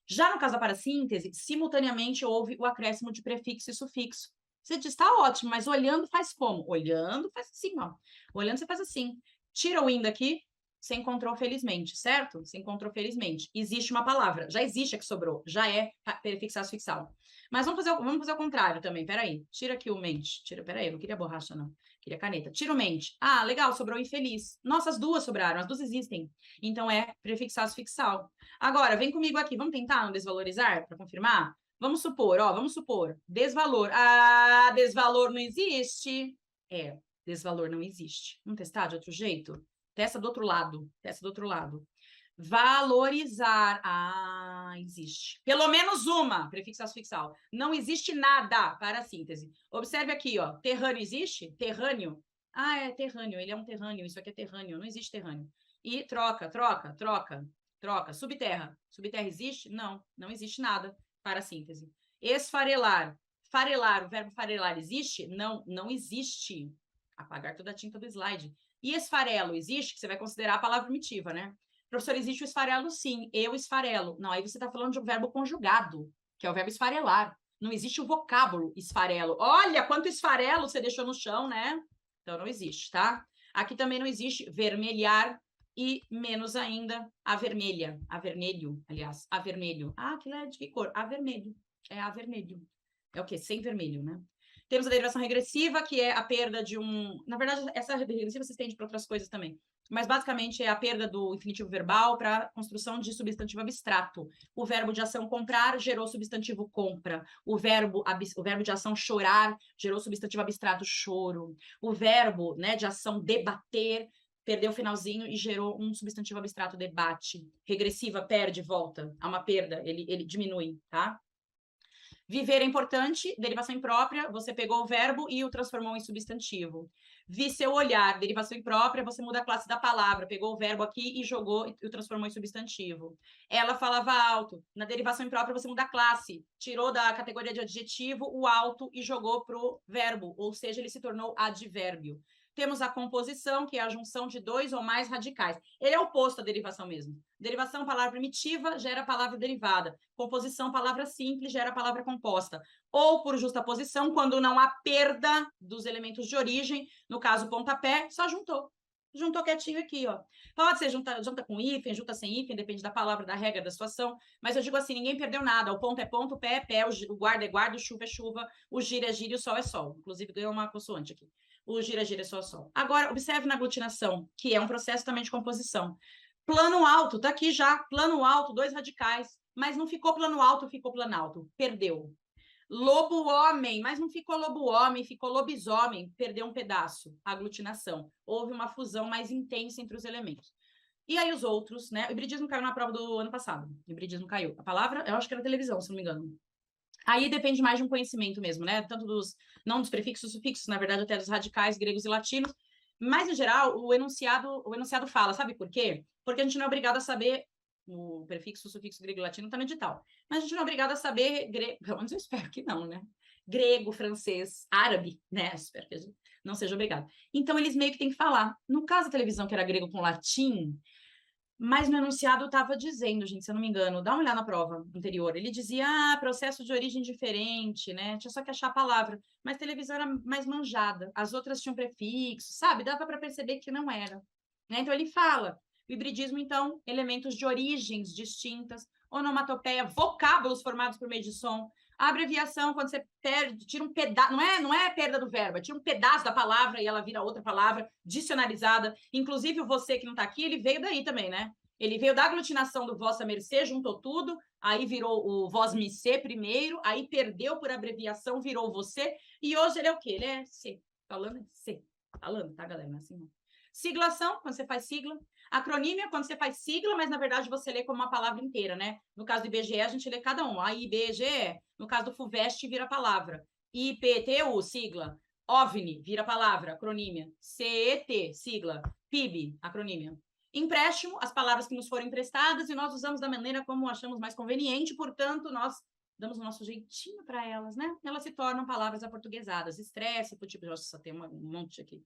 Já no caso da parassíntese, simultaneamente houve o acréscimo de prefixo e sufixo. Você diz, tá ótimo, mas olhando faz como? Olhando faz assim, ó. Olhando você faz assim. Tira o in daqui, você encontrou felizmente, certo? Você encontrou felizmente. Existe uma palavra, já existe a que sobrou, já é prefixado sufixal. Mas vamos fazer o contrário também, peraí. Tira aqui o mente. Peraí, eu não queria borracha, não. Queria caneta. Tira o mente. Ah, legal, sobrou infeliz. Nossa, as duas sobraram, as duas existem. Então é prefixado sufixal. Agora, vem comigo aqui, vamos tentar no desvalorizar para confirmar? Vamos supor, desvalor. Ah, desvalor não existe. Desvalor não existe. Vamos testar de outro jeito? Testa do outro lado. Valorizar. Ah, existe. Pelo menos uma, prefixo sufixal. Não existe nada para a síntese. Observe aqui, ó. Terrâneo existe? Terrâneo. Ah, é terrâneo. Ele é um terrâneo. Isso aqui é terrâneo. Não existe terrâneo. E troca. Subterra. Subterra existe? Não existe nada para a síntese. Esfarelar. Farelar, o verbo farelar existe? Não existe. Apagar toda a tinta do slide. E esfarelo existe? Que você vai considerar a palavra primitiva, né? Professor, existe o esfarelo? Sim, eu esfarelo. Não, aí você está falando de um verbo conjugado, que é o verbo esfarelar. Não existe o vocábulo esfarelo. Olha quanto esfarelo você deixou no chão, né? Então não existe, tá? Aqui também não existe vermelhar e menos ainda avermelho, aliás, avermelho. Ah, aquilo é de que cor? Avermelho. É avermelho. É o quê? Sem vermelho, né? Temos a derivação regressiva, que é a perda de um... Na verdade, essa regressiva se estende para outras coisas também. Mas, basicamente, é a perda do infinitivo verbal para a construção de substantivo abstrato. O verbo de ação comprar gerou substantivo compra. O verbo de ação chorar gerou substantivo abstrato choro. O verbo, né, de ação debater perdeu o finalzinho e gerou um substantivo abstrato debate. Regressiva, perde, volta. Há uma perda, ele diminui, tá? Viver é importante, derivação imprópria, você pegou o verbo e o transformou em substantivo. Vi seu olhar, derivação imprópria, você muda a classe da palavra, pegou o verbo aqui e jogou e o transformou em substantivo. Ela falava alto, na derivação imprópria você muda a classe, tirou da categoria de adjetivo o alto e jogou para o verbo, ou seja, ele se tornou advérbio. Temos a composição, que é a junção de dois ou mais radicais. Ele é oposto à derivação mesmo. Derivação, palavra primitiva, gera palavra derivada. Composição, palavra simples, gera palavra composta. Ou por justaposição, quando não há perda dos elementos de origem, no caso, pontapé, só juntou. Juntou quietinho aqui, ó. Pode ser junta com hífen, junta sem hífen, depende da palavra, da regra, da situação. Mas eu digo assim, ninguém perdeu nada. O ponto é ponto, o pé é pé, o guarda é guarda, o chuva é chuva, o gira é gira e o sol é sol. Inclusive, ganhou uma consoante aqui. O gira-gira é só sol. Agora, observe na aglutinação, que é um processo também de composição. Plano alto, tá aqui já. Plano alto, dois radicais. Mas não ficou plano alto, ficou planalto. Perdeu. Lobo-homem, mas não ficou lobo-homem, ficou lobisomem. Perdeu um pedaço. Aglutinação. Houve uma fusão mais intensa entre os elementos. E aí os outros, né? O hibridismo caiu na prova do ano passado. O hibridismo caiu. A palavra, eu acho que era televisão, se não me engano. Aí depende mais de um conhecimento mesmo, né? Tanto dos, não dos prefixos, sufixos, na verdade, até dos radicais gregos e latinos. Mas, em geral, o enunciado fala, sabe por quê? Porque a gente não é obrigado a saber o prefixo, sufixo grego e latino está no edital. Mas a gente não é obrigado a saber grego, pelo menos eu espero que não, né? Grego, francês, árabe, né? Espero que a gente não seja obrigado. Então, eles meio que têm que falar. No caso da televisão, que era grego com latim, mas no enunciado estava dizendo, gente, se eu não me engano, dá uma olhada na prova anterior. Ele dizia, processo de origem diferente, né? Tinha só que achar a palavra. Mas televisão era mais manjada. As outras tinham prefixo, sabe? Dava para perceber que não era. Né? Então ele fala, o hibridismo, então, elementos de origens distintas, onomatopeia, vocábulos formados por meio de som, a abreviação, quando você perde, tira um pedaço, não é perda do verbo, tira um pedaço da palavra e ela vira outra palavra dicionarizada. Inclusive, o você que não está aqui, ele veio daí também, né? Ele veio da aglutinação do vossa mercê, juntou tudo, aí virou o vós me ser primeiro, aí perdeu por abreviação, virou você, e hoje ele é o quê? Ele é C. Falando é C. Falando, tá, galera? Não é assim, não. Siglação, quando você faz sigla. Acronímia, quando você faz sigla, mas na verdade você lê como uma palavra inteira, né? No caso do IBGE, a gente lê cada um. A IBGE, no caso do FUVEST, vira palavra. IPTU, sigla. OVNI, vira palavra, acronímia. CET, sigla. PIB, acronímia. Empréstimo, as palavras que nos foram emprestadas e nós usamos da maneira como achamos mais conveniente, portanto, nós damos o nosso jeitinho para elas, né? Elas se tornam palavras aportuguesadas. Estresse, tipo, eu só tem um monte aqui.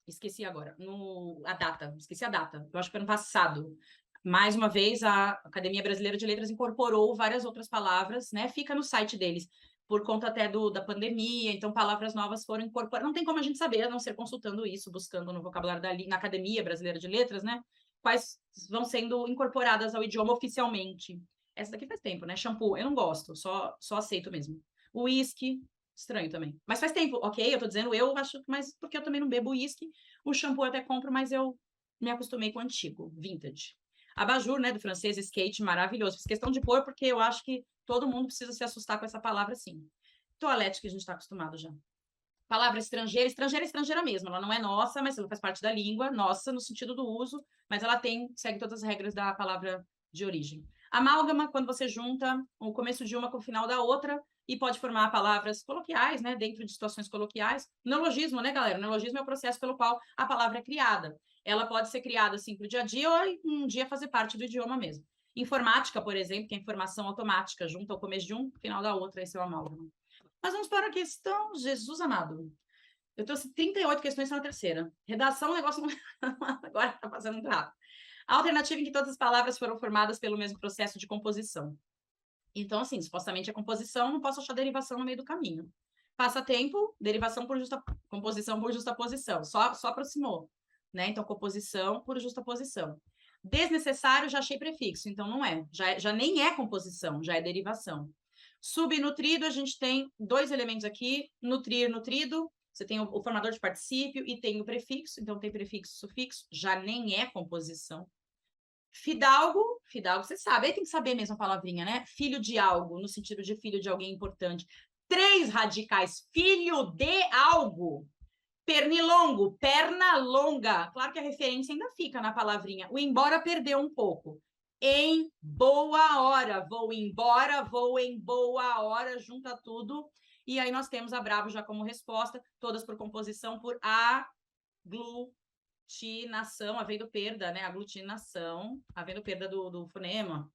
Esqueci agora. Esqueci a data. Eu acho que foi ano passado. Mais uma vez, a Academia Brasileira de Letras incorporou várias outras palavras, né? Fica no site deles, por conta até da pandemia, então palavras novas foram incorporadas. Não tem como a gente saber, a não ser consultando isso, buscando no vocabulário na Academia Brasileira de Letras, né? Quais vão sendo incorporadas ao idioma oficialmente. Essa daqui faz tempo, né? Shampoo, eu não gosto, só aceito mesmo. Whisky, estranho também. Mas faz tempo, ok? Eu tô dizendo, eu acho, mas porque eu também não bebo uísque. O shampoo eu até compro, mas eu me acostumei com o antigo, vintage. Abajur, né, do francês, skate, maravilhoso. Fiz questão de pôr porque eu acho que todo mundo precisa se assustar com essa palavra, sim. Toalete, que a gente está acostumado já. Palavra estrangeira, estrangeira é estrangeira mesmo. Ela não é nossa, mas ela faz parte da língua, nossa no sentido do uso, mas ela segue todas as regras da palavra de origem. Amálgama, quando você junta o começo de uma com o final da outra, e pode formar palavras coloquiais, né, dentro de situações coloquiais. Neologismo, né, galera? Neologismo é o processo pelo qual a palavra é criada. Ela pode ser criada, assim, para o dia a dia ou um dia fazer parte do idioma mesmo. Informática, por exemplo, que é informação automática, junta o começo de um, final da outra, esse é o amálgama. Mas vamos para a questão, Jesus amado. Eu trouxe 38 questões na terceira. Redação, o negócio agora está passando muito rápido. A alternativa em que todas as palavras foram formadas pelo mesmo processo de composição. Então, assim, supostamente a composição, não posso achar derivação no meio do caminho. Passatempo, derivação por composição por justaposição. Só aproximou, né? Então, composição por justaposição. Desnecessário, já achei prefixo, então não é. Já nem é composição, já é derivação. Subnutrido, a gente tem dois elementos aqui, nutrir, nutrido. Você tem o formador de particípio e tem o prefixo, então tem prefixo, sufixo, já nem é composição. Fidalgo, você sabe, aí tem que saber mesmo a palavrinha, né? Filho de algo, no sentido de filho de alguém importante. 3 radicais, filho de algo. Pernilongo, perna longa. Claro que a referência ainda fica na palavrinha. O embora perdeu um pouco. Em boa hora. Vou embora, vou em boa hora, junta tudo. E aí nós temos a Bravo já como resposta, todas por composição por aglutinação, havendo perda, né? Aglutinação, havendo perda do fonema,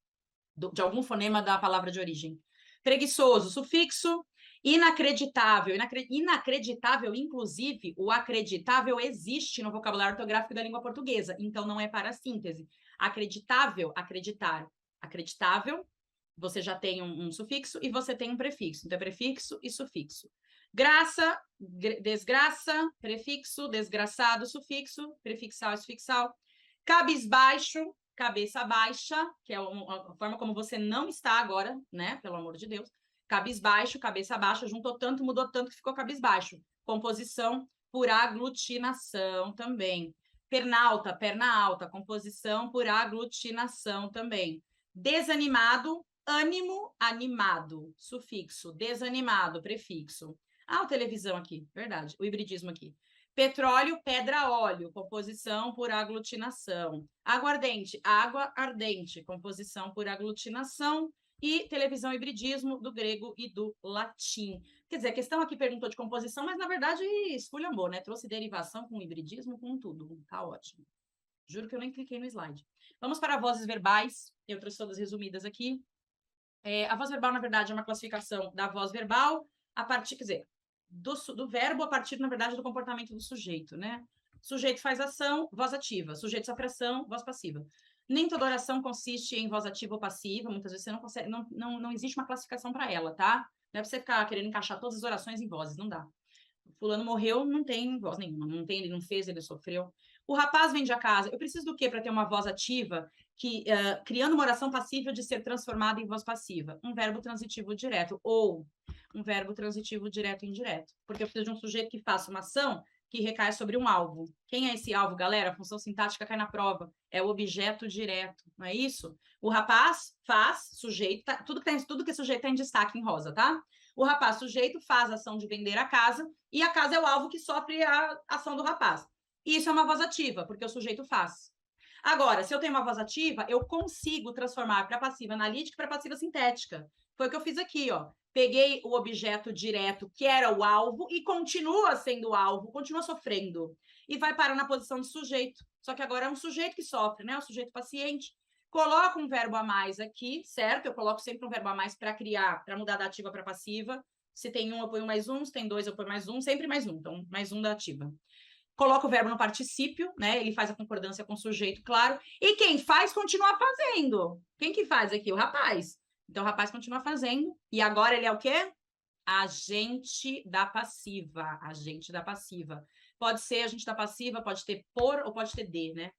de algum fonema da palavra de origem. Preguiçoso, sufixo. Inacreditável. Inacreditável, inclusive, o acreditável existe no vocabulário ortográfico da língua portuguesa, então não é para síntese. Acreditável, acreditar. Acreditável, você já tem um sufixo e você tem um prefixo. Então, é prefixo e sufixo. Graça, desgraça, prefixo, desgraçado, sufixo, prefixal e sufixal. Cabisbaixo, cabeça baixa, que é a forma como você não está agora, né? Pelo amor de Deus. Cabisbaixo, cabeça baixa, juntou tanto, mudou tanto que ficou cabisbaixo. Composição por aglutinação também. Pernalta, perna alta, composição por aglutinação também. Desanimado, ânimo, animado, sufixo. Desanimado, prefixo. O televisão aqui, verdade, o hibridismo aqui. Petróleo, pedra, óleo, composição por aglutinação. Aguardente, água ardente, composição por aglutinação. E televisão, hibridismo, do grego e do latim. Quer dizer, a questão aqui perguntou de composição, mas na verdade esculhambou, né? Trouxe derivação com hibridismo, com tudo. Tá ótimo. Juro que eu nem cliquei no slide. Vamos para vozes verbais. Eu trouxe todas resumidas aqui. A voz verbal, na verdade, é uma classificação da voz verbal a partir, quer dizer, do verbo a partir, na verdade, do comportamento do sujeito, né? Sujeito faz ação, voz ativa. Sujeito sofre ação, voz passiva. Nem toda oração consiste em voz ativa ou passiva. Muitas vezes você não consegue, não existe uma classificação para ela, tá? Não é pra você ficar querendo encaixar todas as orações em vozes, não dá. Fulano morreu, não tem voz nenhuma, não tem, ele não fez, ele sofreu. O rapaz vende a casa. Eu preciso do quê para ter uma voz ativa que, criando uma oração passível de ser transformada em voz passiva? Um verbo transitivo direto ou um verbo transitivo direto e indireto. Porque eu preciso de um sujeito que faça uma ação que recai sobre um alvo. Quem é esse alvo, galera? A função sintática cai na prova. É o objeto direto, não é isso? O rapaz faz, sujeito, tudo que é sujeito está em destaque em rosa, tá? O rapaz, sujeito, faz a ação de vender a casa e a casa é o alvo que sofre a ação do rapaz. Isso é uma voz ativa, porque o sujeito faz. Agora, se eu tenho uma voz ativa, eu consigo transformar para passiva analítica para passiva sintética. Foi o que eu fiz aqui, ó. Peguei o objeto direto, que era o alvo, e continua sendo o alvo, continua sofrendo. E vai parar na posição de sujeito. Só que agora é um sujeito que sofre, né? O sujeito paciente. Coloco um verbo a mais aqui, certo? Eu coloco sempre um verbo a mais para criar, para mudar da ativa para passiva. Se tem um, eu ponho mais um. Se tem dois, eu ponho mais um. Sempre mais um. Então, mais um da ativa. Coloca o verbo no particípio, né? Ele faz a concordância com o sujeito, claro. E quem faz, continua fazendo. Quem que faz aqui? O rapaz. Então, o rapaz continua fazendo. E agora ele é o quê? Agente da passiva. Agente da passiva. Pode ser agente da passiva, pode ter por ou pode ter de, né?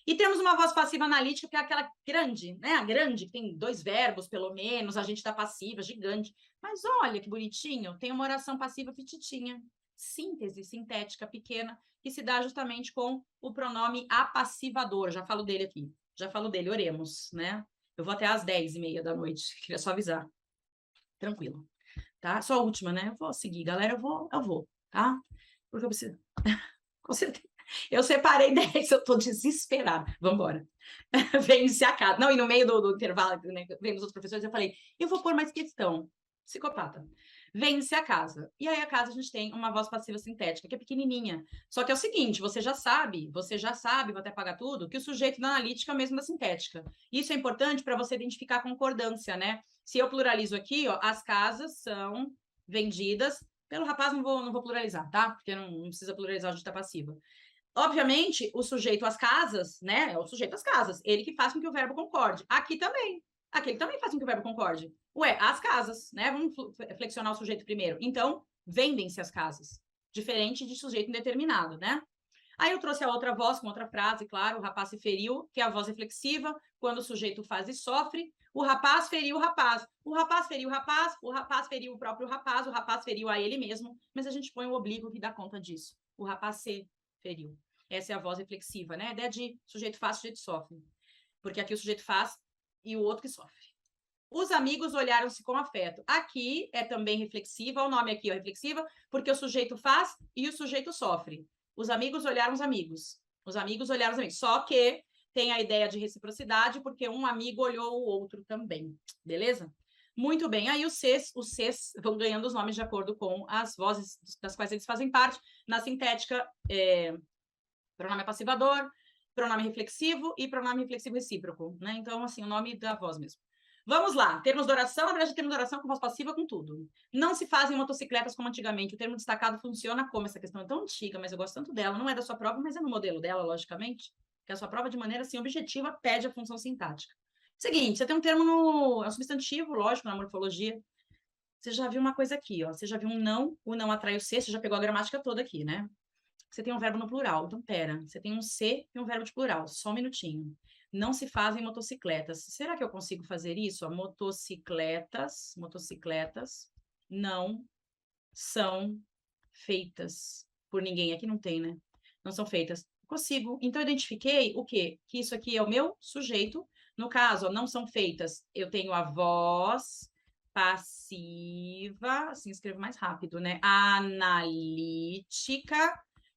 E temos uma voz passiva analítica, que é aquela grande, né? A grande, que tem dois verbos, pelo menos, agente da passiva, gigante. Mas olha que bonitinho, tem uma oração passiva pititinha. Síntese sintética pequena, que se dá justamente com o pronome apassivador. Já falo dele aqui. Já falo dele, oremos, né? Eu vou até às 10h30 da noite. Queria só avisar. Tranquilo. Tá? Só a última, né? Eu vou seguir, galera. Eu vou, tá? Porque eu preciso. Com certeza. Eu separei 10, eu tô desesperada. Vamos embora. Vem-se a casa. Não, e no meio do intervalo, né, vem os outros professores, eu falei, eu vou pôr mais questão. Psicopata. Vende-se a casa. E aí a casa a gente tem uma voz passiva sintética, que é pequenininha. Só que é o seguinte, você já sabe, vou até apagar tudo, que o sujeito da analítica é o mesmo da sintética. Isso é importante para você identificar a concordância, né? Se eu pluralizo aqui, ó, as casas são vendidas pelo rapaz, não vou pluralizar, tá? Porque não precisa pluralizar a justa passiva. Obviamente, o sujeito às casas, né? É o sujeito às casas. Ele que faz com que o verbo concorde. Aqui também. Aqui ele também faz com que o verbo concorde. Ué, as casas, né? Vamos flexionar o sujeito primeiro. Então, vendem-se as casas. Diferente de sujeito indeterminado, né? Aí eu trouxe a outra voz com outra frase, claro, o rapaz se feriu, que é a voz reflexiva, quando o sujeito faz e sofre. O rapaz feriu o rapaz. O rapaz feriu o rapaz, o rapaz feriu o próprio rapaz, o rapaz feriu a ele mesmo, mas a gente põe o oblíquo que dá conta disso. O rapaz se feriu. Essa é a voz reflexiva, né? A ideia de sujeito faz, sujeito sofre. Porque aqui o sujeito faz e o outro que sofre. Os amigos olharam-se com afeto. Aqui é também reflexiva, o nome aqui é reflexiva, porque o sujeito faz e o sujeito sofre. Os amigos olharam os amigos. Os amigos olharam os amigos. Só que tem a ideia de reciprocidade, porque um amigo olhou o outro também. Beleza? Muito bem. Aí os Cs vão ganhando os nomes de acordo com as vozes das quais eles fazem parte. Na sintética, pronome passivador, pronome reflexivo e pronome reflexivo recíproco, né? Então, assim, o nome da voz mesmo. Vamos lá, termos de oração, na verdade, termos de oração com voz passiva, com tudo. Não se fazem motocicletas como antigamente. O termo destacado funciona como? Essa questão é tão antiga, mas eu gosto tanto dela. Não é da sua prova, mas é no modelo dela, logicamente. Que a sua prova, de maneira assim, objetiva, pede a função sintática. Seguinte, você tem um termo é um substantivo, lógico, na morfologia. Você já viu uma coisa aqui, ó. Você já viu um não, o não atrai o C, você já pegou a gramática toda aqui, né? Você tem um verbo no plural. Então, pera, você tem um C e um verbo de plural. Só um minutinho. Não se fazem motocicletas. Será que eu consigo fazer isso? Motocicletas não são feitas por ninguém. Aqui não tem, né? Não são feitas. Consigo. Então, eu identifiquei o quê? Que isso aqui é o meu sujeito. No caso, ó, não são feitas. Eu tenho a voz passiva. Assim, escrevo mais rápido, né? Analítica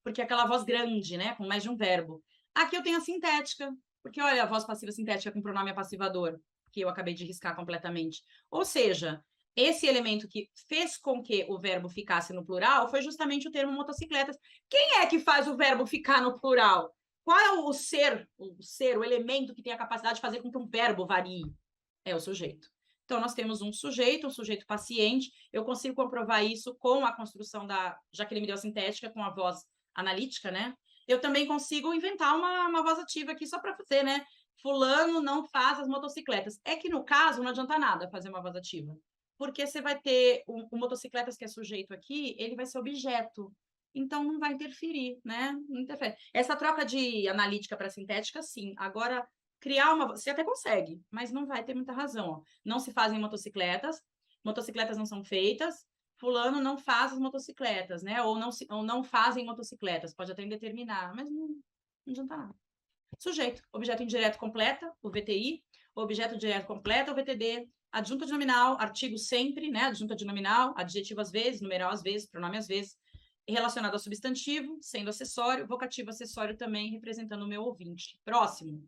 porque é aquela voz grande, né? Com mais de um verbo. Aqui eu tenho a sintética, porque olha a voz passiva sintética com pronome apassivador, que eu acabei de riscar completamente. Ou seja, esse elemento que fez com que o verbo ficasse no plural foi justamente o termo motocicletas. Quem é que faz o verbo ficar no plural? Qual é o ser, o elemento que tem a capacidade de fazer com que um verbo varie? É o sujeito. Então, nós temos um sujeito paciente. Eu consigo comprovar isso com a construção da... Já que ele me deu a sintética, com a voz analítica, né? Eu também consigo inventar uma voz ativa aqui só para fazer, né? Fulano não faz as motocicletas. É que, no caso, não adianta nada fazer uma voz ativa. Porque você vai ter o motocicletas, que é sujeito aqui, ele vai ser objeto. Então, não vai interferir, né? Não interfere. Essa troca de analítica para sintética, sim. Agora, criar uma... Você até consegue, mas não vai ter muita razão. Ó. Não se fazem motocicletas não são feitas, fulano não faz as motocicletas, né? Ou não fazem motocicletas. Pode até indeterminar, mas não adianta nada. Sujeito, objeto indireto completa, o VTI, objeto direto completa, o VTD, adjunta de nominal, artigo sempre, né? Adjunta de nominal, adjetivo às vezes, numeral às vezes, pronome às vezes, relacionado ao substantivo, sendo acessório, vocativo acessório também, representando o meu ouvinte. Próximo.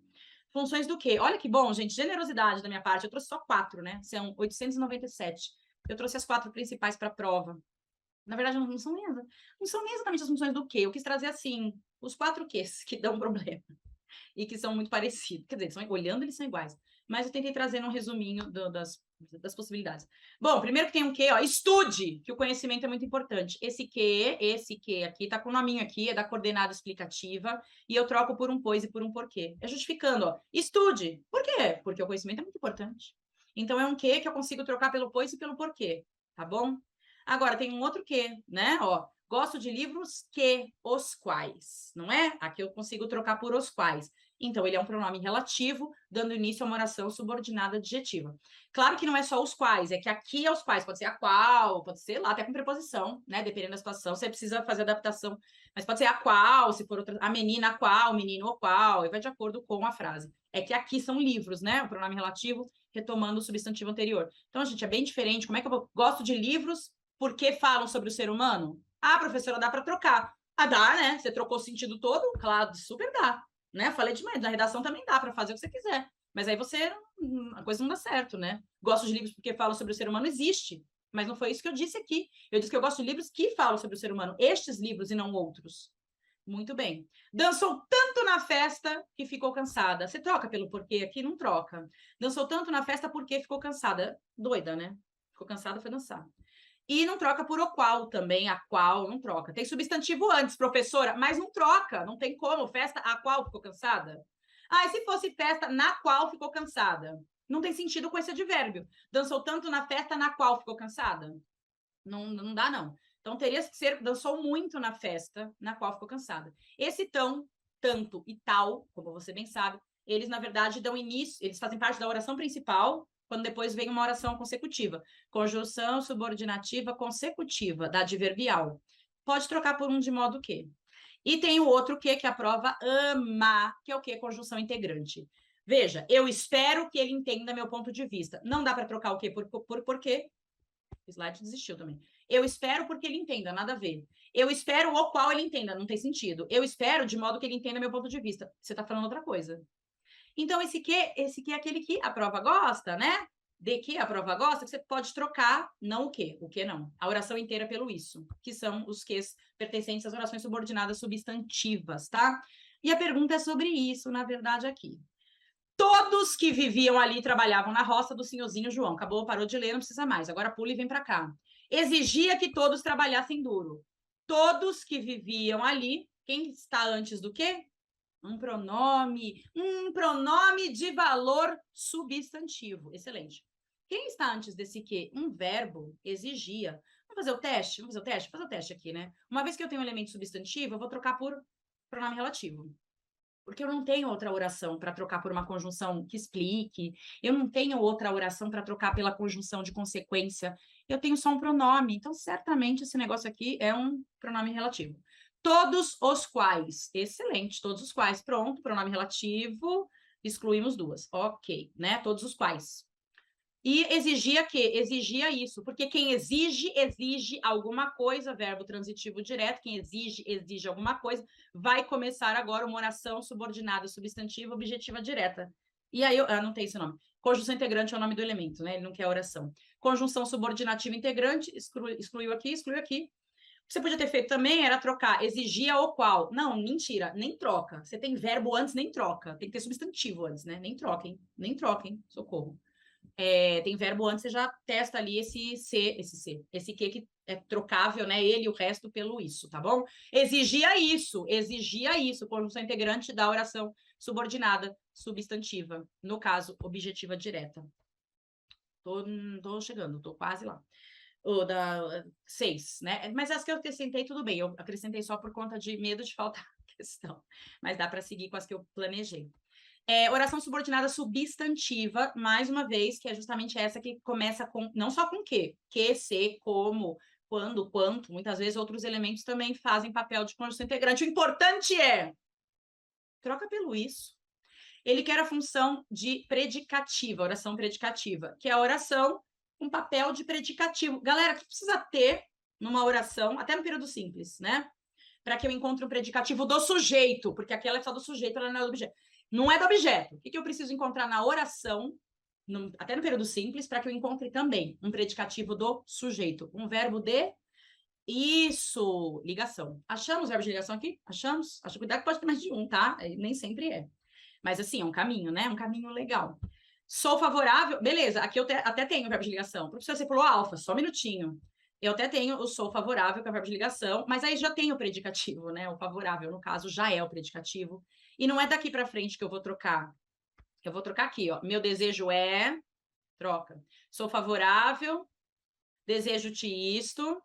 Funções do quê? Olha que bom, gente, generosidade da minha parte. Eu trouxe só 4, né? São 897. Eu trouxe as 4 principais para a prova. Na verdade, não são nem exatamente as funções do quê. Eu quis trazer, assim, os 4 quês que dão problema e que são muito parecidos. Quer dizer, olhando, eles são iguais. Mas eu tentei trazer um resuminho das possibilidades. Bom, primeiro que tem um quê, ó, estude, que o conhecimento é muito importante. Esse que aqui, tá com o nominho aqui, é da coordenada explicativa, e eu troco por um pois e por um porquê. É justificando, ó, estude. Por quê? Porque o conhecimento é muito importante. Então, é um que eu consigo trocar pelo pois e pelo porquê, tá bom? Agora, tem um outro que, né, ó, gosto de livros que, os quais, não é? Aqui eu consigo trocar por os quais. Então, ele é um pronome relativo, dando início a uma oração subordinada adjetiva. Claro que não é só os quais, é que aqui é os quais, pode ser a qual, pode ser lá, até com preposição, né? Dependendo da situação, você precisa fazer adaptação. Mas pode ser a qual, se for outra, a menina a qual, o menino o qual, e vai de acordo com a frase. É que aqui são livros, né? O pronome relativo, retomando o substantivo anterior. Então, gente, é bem diferente. Como é que eu gosto de livros porque falam sobre o ser humano? Ah, professora, dá para trocar. Ah, dá, né? Você trocou o sentido todo? Claro, super dá. Né? Falei demais, na redação também dá para fazer o que você quiser. Mas aí a coisa não dá certo, né? Gosto de livros porque falam sobre o ser humano, existe. Mas não foi isso que eu disse aqui. Eu disse que eu gosto de livros que falam sobre o ser humano. Estes livros e não outros. Muito bem. Dançou tanto na festa que ficou cansada. Você troca pelo porquê aqui? Não troca. Dançou tanto na festa porque ficou cansada. Doida, né? Ficou cansada, foi dançar. E não troca por o qual também, a qual não troca. Tem substantivo antes, professora, mas não troca, não tem como. Festa a qual ficou cansada? Ah, e se fosse festa na qual ficou cansada? Não tem sentido com esse advérbio. Dançou tanto na festa na qual ficou cansada? Não dá, não. Então, teria que ser, dançou muito na festa na qual ficou cansada. Esse tão, tanto e tal, como você bem sabe, eles, na verdade, dão início, eles fazem parte da oração principal, quando depois vem uma oração consecutiva. Conjunção subordinativa consecutiva, da adverbial. Pode trocar por um de modo que. E tem o outro que a prova ama, que é o que? Conjunção integrante. Veja, eu espero que ele entenda meu ponto de vista. Não dá para trocar o que por quê? O slide desistiu também. Eu espero porque ele entenda, nada a ver. Eu espero o qual ele entenda, não tem sentido. Eu espero de modo que ele entenda meu ponto de vista. Você está falando outra coisa. Então, esse que é aquele que a prova gosta, né? De que a prova gosta, que você pode trocar, não o que não. A oração inteira pelo isso, que são os ques pertencentes às orações subordinadas substantivas, tá? E a pergunta é sobre isso, na verdade, aqui. Todos que viviam ali trabalhavam na roça do senhorzinho João. Acabou, parou de ler, não precisa mais. Agora pula e vem para cá. Exigia que todos trabalhassem duro. Todos que viviam ali, quem está antes do quê? Um pronome de valor substantivo. Excelente. Quem está antes desse quê? Um verbo, exigia. Vamos fazer o teste? Vamos fazer o teste aqui, né? Uma vez que eu tenho um elemento substantivo, eu vou trocar por pronome relativo. Porque eu não tenho outra oração para trocar por uma conjunção que explique, eu não tenho outra oração para trocar pela conjunção de consequência, eu tenho só um pronome. Então, certamente, esse negócio aqui é um pronome relativo. Todos os quais, excelente, todos os quais, pronto, pronome relativo, excluímos duas, ok, né? Todos os quais. E exigia que? Exigia isso, porque quem exige, exige alguma coisa, verbo transitivo direto, quem exige, exige alguma coisa, vai começar agora uma oração subordinada, substantiva, objetiva direta. E aí, eu não tem esse nome. Conjunção integrante é o nome do elemento, né? Ele não quer oração. Conjunção subordinativa integrante, excluiu aqui, excluiu aqui. O que você podia ter feito também era trocar exigia ou qual. Não, mentira, nem troca. Você tem verbo antes, nem troca. Tem que ter substantivo antes, né? Nem troquem, nem troquem, socorro. Tem verbo antes, você já testa ali esse que é trocável, né? Ele e o resto pelo isso, tá bom? Exigia isso, conjunção integrante da oração subordinada, substantiva, no caso, objetiva direta. Tô chegando, tô quase lá. O da 6, né? Mas as que eu acrescentei, tudo bem, eu acrescentei só por conta de medo de faltar questão, mas dá para seguir com as que eu planejei. Oração subordinada substantiva, mais uma vez, que é justamente essa que começa com, não só com que, se, como, quando, quanto, muitas vezes outros elementos também fazem papel de conjunção integrante. O importante é, troca pelo isso. Ele quer a função de predicativa, oração predicativa, que é a oração com papel de predicativo. Galera, o que precisa ter numa oração, até no período simples, né? Para que eu encontre um predicativo do sujeito, porque aquela é só do sujeito, ela não é do objeto. Não é do objeto. O que eu preciso encontrar na oração, até no período simples, para que eu encontre também um predicativo do sujeito, um verbo de isso, ligação. Achamos o verbo de ligação aqui? Achamos? Acho que cuidado que pode ter mais de um, tá? Nem sempre é. Mas assim, é um caminho, né? Um caminho legal. Sou favorável, beleza, aqui eu até tenho o verbo de ligação. Professor, você pulou alfa, só um minutinho. Eu até tenho o sou favorável, que é o verbo de ligação, mas aí já tem o predicativo, né? O favorável, no caso, já é o predicativo. E não é daqui para frente que eu vou trocar. Eu vou trocar aqui, ó. Meu desejo é... Troca. Sou favorável, desejo-te isto.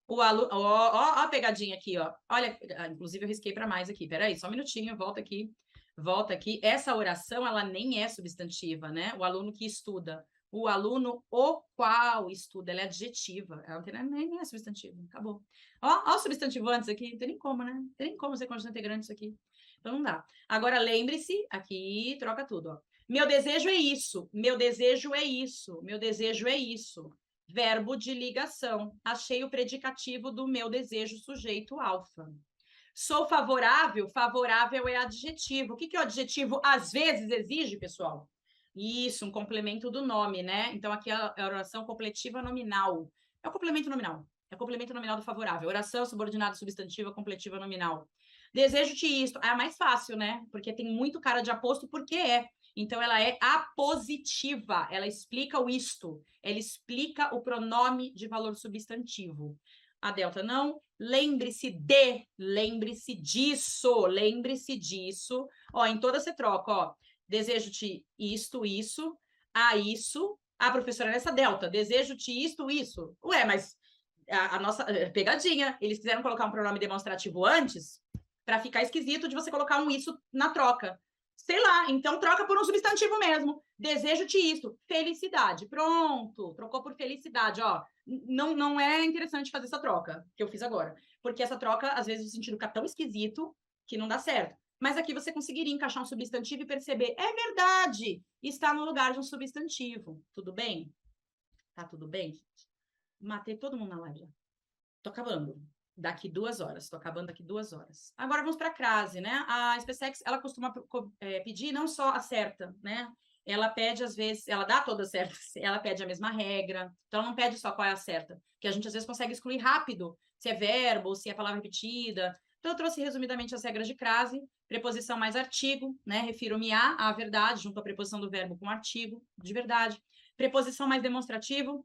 O aluno... Ó a pegadinha aqui, ó. Olha, inclusive eu risquei para mais aqui. Peraí, só um minutinho, volta aqui. Volta aqui. Essa oração, ela nem é substantiva, né? O aluno que estuda. O aluno o qual estuda, ela é adjetiva. Ela nem é substantiva. Acabou. Ó o substantivo antes aqui. Não tem nem como, né? Não tem nem como ser conjunção integrante isso aqui. Então, não dá. Agora, lembre-se, aqui troca tudo, ó. Meu desejo é isso. Meu desejo é isso. Meu desejo é isso. Verbo de ligação. Achei o predicativo do meu desejo sujeito alfa. Sou favorável, favorável é adjetivo. O que é o adjetivo? Às vezes exige, pessoal? Isso, um complemento do nome, né? Então, aqui é a oração completiva nominal. É o complemento nominal. É o complemento nominal do favorável. Oração subordinada substantiva completiva nominal. Desejo-te isto. É a mais fácil, né? Porque tem muito cara de aposto, porque é. Então, ela é apositiva. Ela explica o isto. Ela explica o pronome de valor substantivo. A delta não. Lembre-se disso. Ó, em toda você troca, ó. Desejo-te isto, isso, a isso. Ah, professora, nessa delta, desejo-te isto, isso. Ué, mas a nossa pegadinha, eles quiseram colocar um pronome demonstrativo antes para ficar esquisito de você colocar um isso na troca. Sei lá, então troca por um substantivo mesmo. Desejo-te isto, felicidade. Pronto, trocou por felicidade, ó. Não é interessante fazer essa troca que eu fiz agora, porque essa troca, às vezes, o sentido fica tão esquisito que não dá certo. Mas aqui você conseguiria encaixar um substantivo e perceber, é verdade, está no lugar de um substantivo. Tudo bem? Tá tudo bem, gente? Matei todo mundo na live já. Tô acabando. Daqui 2 horas. Tô acabando daqui 2 horas. Agora vamos para a crase, né? A SpaceX, ela costuma pedir não só a certa, né? Ela pede, às vezes, ela dá todas certas, ela pede a mesma regra, então ela não pede só qual é a certa, que a gente às vezes consegue excluir rápido, se é verbo, se é palavra repetida. Então eu trouxe resumidamente as regras de crase, preposição mais artigo, né? Refiro-me à verdade, junto à preposição do verbo com artigo, de verdade. Preposição mais demonstrativo,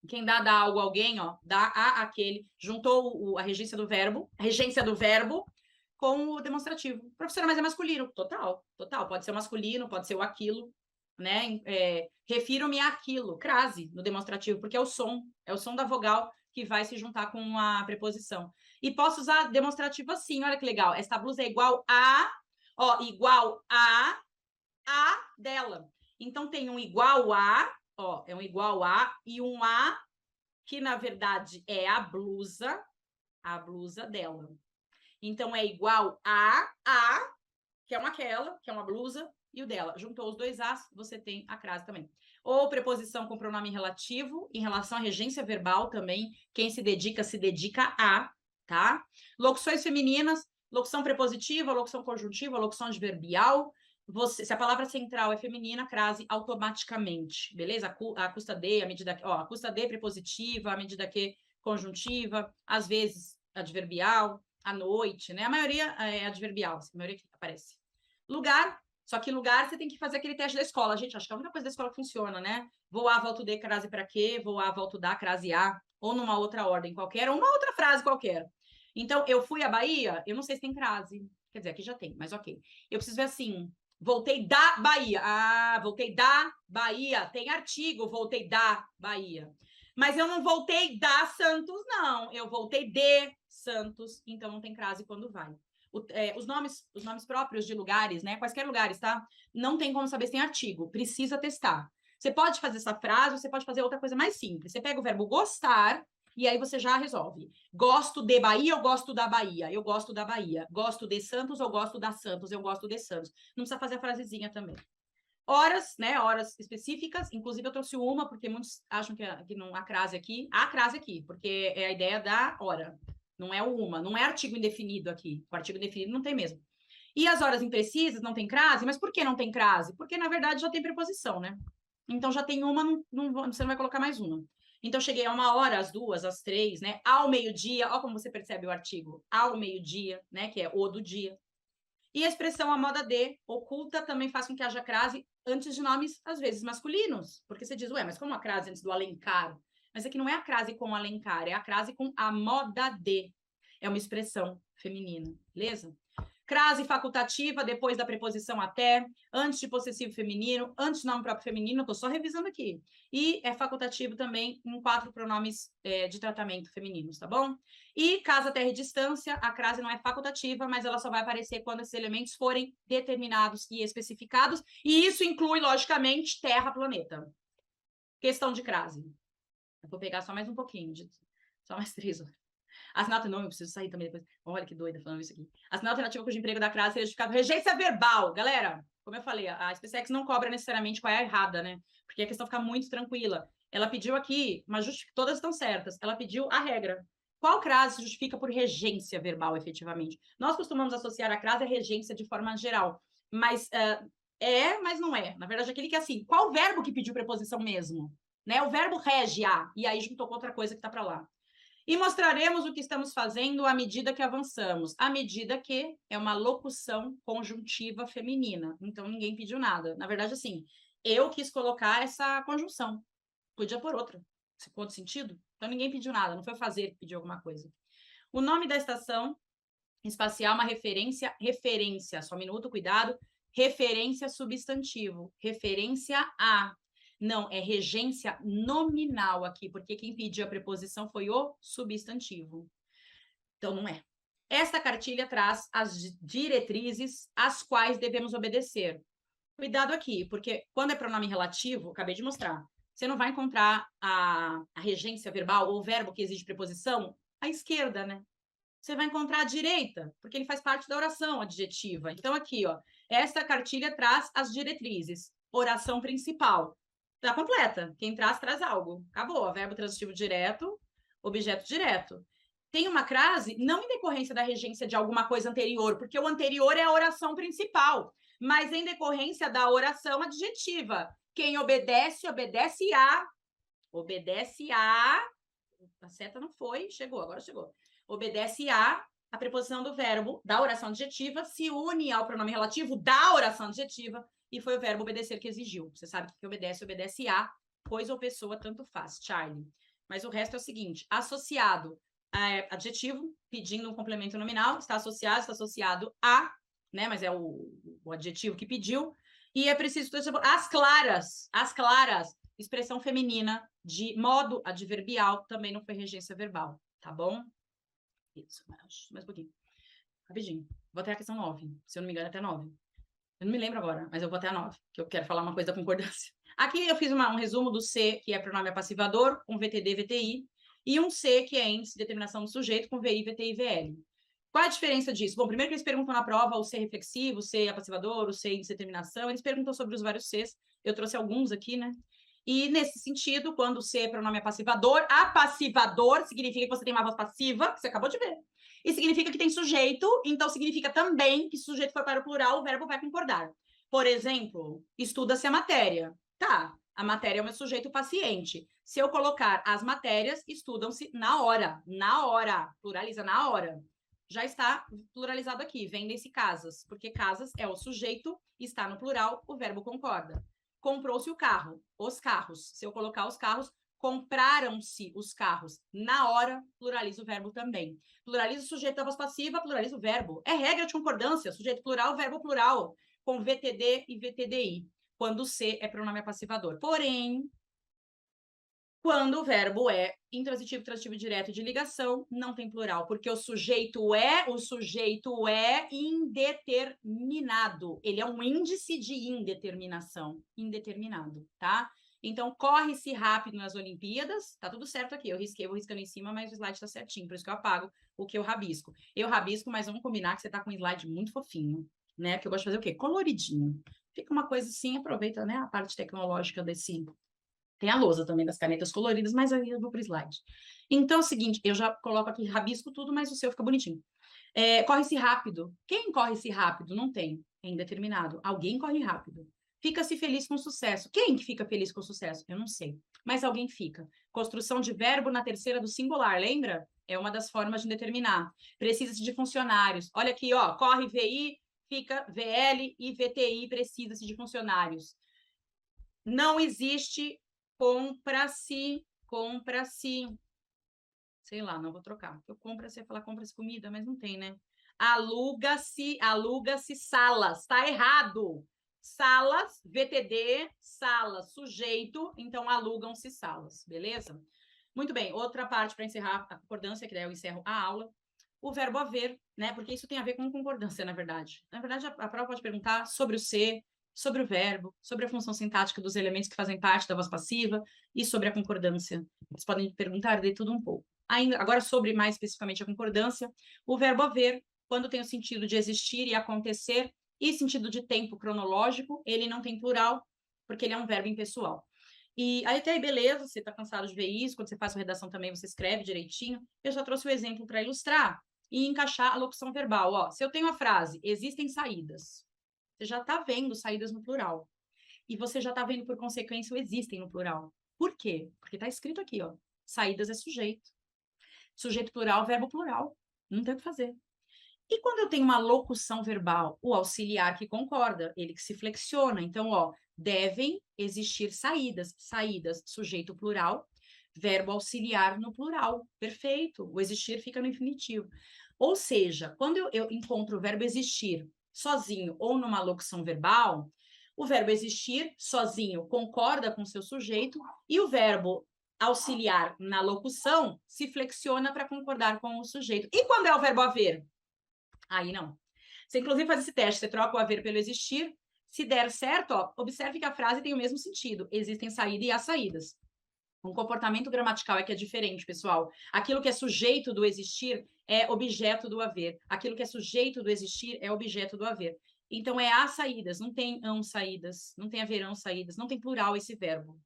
quem dá algo a alguém, ó, dá a aquele, juntou a regência do verbo com o demonstrativo. Professora, mas é masculino. Total. Pode ser o masculino, pode ser o aquilo, né? Refiro-me àquilo, crase no demonstrativo, porque é o som da vogal que vai se juntar com a preposição. E posso usar demonstrativo assim, olha que legal. Esta blusa é igual a dela. Então tem um igual a, ó, é um igual a e um a que na verdade é a blusa dela. Então é igual a que é uma blusa, e o dela. Juntou os dois As, você tem a crase também. Ou preposição com pronome relativo, em relação à regência verbal também. Quem se dedica a, tá? Locuções femininas, locução prepositiva, locução conjuntiva, locução adverbial. Se a palavra central é feminina, crase automaticamente, beleza? A custa de, a medida que, a custa de prepositiva, a medida que conjuntiva, às vezes adverbial, à noite, né? A maioria é adverbial, a maioria que aparece. Lugar, só que lugar você tem que fazer aquele teste da escola. Gente, acho que é a única coisa da escola que funciona, né? Vou a, volto de, crase para quê? Vou a, volto da, crase a, ou numa outra ordem qualquer, ou uma outra frase qualquer. Então, eu fui à Bahia, eu não sei se tem crase. Quer dizer, aqui já tem, mas ok. Eu preciso ver assim, voltei da Bahia. Ah, voltei da Bahia. Tem artigo, voltei da Bahia. Mas eu não voltei da Santos, não. Eu voltei de Santos, então não tem crase quando vai. Os nomes próprios de lugares, né? Quaisquer lugares, tá? Não tem como saber se tem artigo. Precisa testar. Você pode fazer essa frase, você pode fazer outra coisa mais simples. Você pega o verbo gostar e aí você já resolve. Gosto de Bahia ou gosto da Bahia? Eu gosto da Bahia. Gosto de Santos ou gosto da Santos? Eu gosto de Santos. Não precisa fazer a frasezinha também. Horas, né? Horas específicas. Inclusive, eu trouxe uma, porque muitos acham que não há crase aqui. Há crase aqui, porque é a ideia da hora. Não é uma, não é artigo indefinido aqui. O artigo indefinido não tem mesmo. E as horas imprecisas não tem crase, mas por que não tem crase? Porque, na verdade, já tem preposição, né? Então, já tem uma, você não vai colocar mais uma. Então, cheguei a 1h, às 2h, às 3h, né? Ao meio-dia, ó como você percebe o artigo. Ao meio-dia, né? Que é o do dia. E a expressão a moda de, oculta, também faz com que haja crase antes de nomes, às vezes, masculinos. Porque você diz, ué, mas como a crase antes do Alencar? Mas aqui não é a crase com Alencar, é a crase com a moda de. É uma expressão feminina, beleza? Crase facultativa, depois da preposição até, antes de possessivo feminino, antes de nome próprio feminino, eu tô só revisando aqui. E é facultativo também em 4 pronomes de tratamento femininos, tá bom? E casa, terra e distância, a crase não é facultativa, mas ela só vai aparecer quando esses elementos forem determinados e especificados, e isso inclui, logicamente, terra, planeta. Questão de crase. Eu vou pegar só mais um pouquinho, só mais 3 horas. Assinar alternativa, não, eu preciso sair também depois. Olha que doida falando isso aqui. Assinar alternativa cujo emprego da crase seja justificado. Regência verbal. Galera, como eu falei, a SpaceX não cobra necessariamente qual é a errada, né? Porque a questão fica muito tranquila. Ela pediu aqui, mas todas estão certas. Ela pediu a regra. Qual crase se justifica por regência verbal, efetivamente? Nós costumamos associar a crase à regência de forma geral. Mas mas não é. Na verdade, aquele que é assim, qual verbo que pediu preposição mesmo? Né? O verbo rege a, e aí juntou com outra coisa que está para lá. E mostraremos o que estamos fazendo à medida que avançamos. À medida que é uma locução conjuntiva feminina. Então, ninguém pediu nada. Na verdade, assim, eu quis colocar essa conjunção. Podia pôr outra. Se for outro sentido. Então, ninguém pediu nada. Não foi fazer que pediu alguma coisa. O nome da estação espacial, uma referência, só um minuto, cuidado. Referência substantivo. Referência a. Não, é regência nominal aqui, porque quem pediu a preposição foi o substantivo. Então, não é. Esta cartilha traz as diretrizes às quais devemos obedecer. Cuidado aqui, porque quando é pronome relativo, acabei de mostrar, você não vai encontrar a regência verbal ou o verbo que exige preposição à esquerda, né? Você vai encontrar à direita, porque ele faz parte da oração adjetiva. Então, aqui, ó, esta cartilha traz as diretrizes. Oração principal. Está completa. Quem traz algo. Acabou. Verbo transitivo direto, objeto direto. Tem uma crase, não em decorrência da regência de alguma coisa anterior, porque o anterior é a oração principal, mas em decorrência da oração adjetiva. Quem obedece, obedece a. Obedece a. A seta não foi, chegou, agora chegou. Obedece a preposição do verbo da oração adjetiva, se une ao pronome relativo da oração adjetiva, e foi o verbo obedecer que exigiu. Você sabe que obedece, obedece a, coisa ou pessoa, tanto faz, Charlie. Mas o resto é o seguinte, associado a adjetivo, pedindo um complemento nominal, está associado a, né, mas é o adjetivo que pediu, e é preciso, as claras, expressão feminina de modo adverbial, também não foi regência verbal, tá bom? Isso, mais um pouquinho. Rapidinho. Vou até a questão 9, se eu não me engano, até 9. Eu não me lembro agora, mas eu vou até a 9, que eu quero falar uma coisa da concordância. Aqui eu fiz um resumo do C, que é pronome apassivador, com VTD, VTI, e um C, que é índice de determinação do sujeito, com VI, VTI, VL. Qual a diferença disso? Bom, primeiro que eles perguntam na prova o ser reflexivo, o ser apassivador, o ser indeterminação, eles perguntam sobre os vários Cs, eu trouxe alguns aqui, né? E nesse sentido, quando o ser é pronome apassivador, apassivador significa que você tem uma voz passiva, que você acabou de ver, e significa que tem sujeito, então significa também que se o sujeito for para o plural, o verbo vai concordar. Por exemplo, estuda-se a matéria. Tá, a matéria é o meu sujeito paciente. Se eu colocar as matérias, estudam-se na hora, pluraliza na hora. Já está pluralizado aqui, vendem-se casas, porque casas é o sujeito, está no plural, o verbo concorda. Comprou-se o carro, os carros. Se eu colocar os carros, compraram-se os carros. Na hora, pluraliza o verbo também. Pluraliza o sujeito da voz passiva, pluraliza o verbo. É regra de concordância, sujeito plural, verbo plural, com VTD e VTDI, quando o C é pronome apassivador. Porém, quando o verbo é intransitivo, transitivo direto de ligação, não tem plural, porque o sujeito é indeterminado. Ele é um índice de indeterminação, indeterminado, tá? Então, corre-se rápido nas Olimpíadas, tá tudo certo aqui, eu risquei, vou riscando em cima, mas o slide tá certinho, por isso que eu apago o que eu rabisco. Eu rabisco, mas vamos combinar que você tá com um slide muito fofinho, né? Que eu gosto de fazer o quê? Coloridinho. Fica uma coisa assim, aproveita, né, a parte tecnológica desse... Tem a lousa também das canetas coloridas, mas aí eu vou para o slide. Então, é o seguinte, eu já coloco aqui, rabisco tudo, mas o seu fica bonitinho. Corre-se rápido. Quem corre-se rápido? Não tem, é indeterminado. Alguém corre rápido. Fica-se feliz com sucesso. Quem que fica feliz com sucesso? Eu não sei, mas alguém fica. Construção de verbo na terceira do singular, lembra? É uma das formas de determinar. Precisa-se de funcionários. Olha aqui, ó, corre VI, fica VL e VTI, precisa-se de funcionários. Não existe compra-se, sei lá, não vou trocar. Eu compra-se, falar compra-se comida, mas não tem, né? Aluga-se salas, tá errado. Salas, VTD, salas, sujeito, então alugam-se salas, beleza? Muito bem, outra parte para encerrar a concordância, que daí eu encerro a aula, o verbo haver, né? Porque isso tem a ver com concordância, na verdade. Na verdade, a prova pode perguntar sobre o ser, sobre o verbo, sobre a função sintática dos elementos que fazem parte da voz passiva e sobre a concordância. Eles podem perguntar de tudo um pouco. Agora, sobre mais especificamente a concordância, o verbo haver, quando tem o sentido de existir e acontecer, e sentido de tempo cronológico, ele não tem plural, porque ele é um verbo impessoal. E aí até aí, beleza, você está cansado de ver isso, quando você faz sua redação também você escreve direitinho. Eu já trouxe o exemplo para ilustrar e encaixar a locução verbal. Ó, se eu tenho a frase, existem saídas, você já está vendo saídas no plural. E você já está vendo, por consequência, o existem no plural. Por quê? Porque está escrito aqui, ó, saídas é sujeito. Sujeito plural, verbo plural. Não tem o que fazer. E quando eu tenho uma locução verbal, o auxiliar que concorda, ele que se flexiona. Então, ó, devem existir saídas. Saídas, sujeito plural, verbo auxiliar no plural. Perfeito. O existir fica no infinitivo. Ou seja, quando eu encontro o verbo existir sozinho ou numa locução verbal, o verbo existir sozinho concorda com seu sujeito e o verbo auxiliar na locução se flexiona para concordar com o sujeito. E quando é o verbo haver? Aí não. Você, inclusive, faz esse teste, você troca o haver pelo existir. Se der certo, ó, observe que a frase tem o mesmo sentido. Existem saída e há saídas. Um comportamento gramatical é que é diferente, pessoal. Aquilo que é sujeito do existir é objeto do haver. Aquilo que é sujeito do existir é objeto do haver. Então, é há saídas, não tem ão saídas, não tem haverão saídas, não tem plural esse verbo.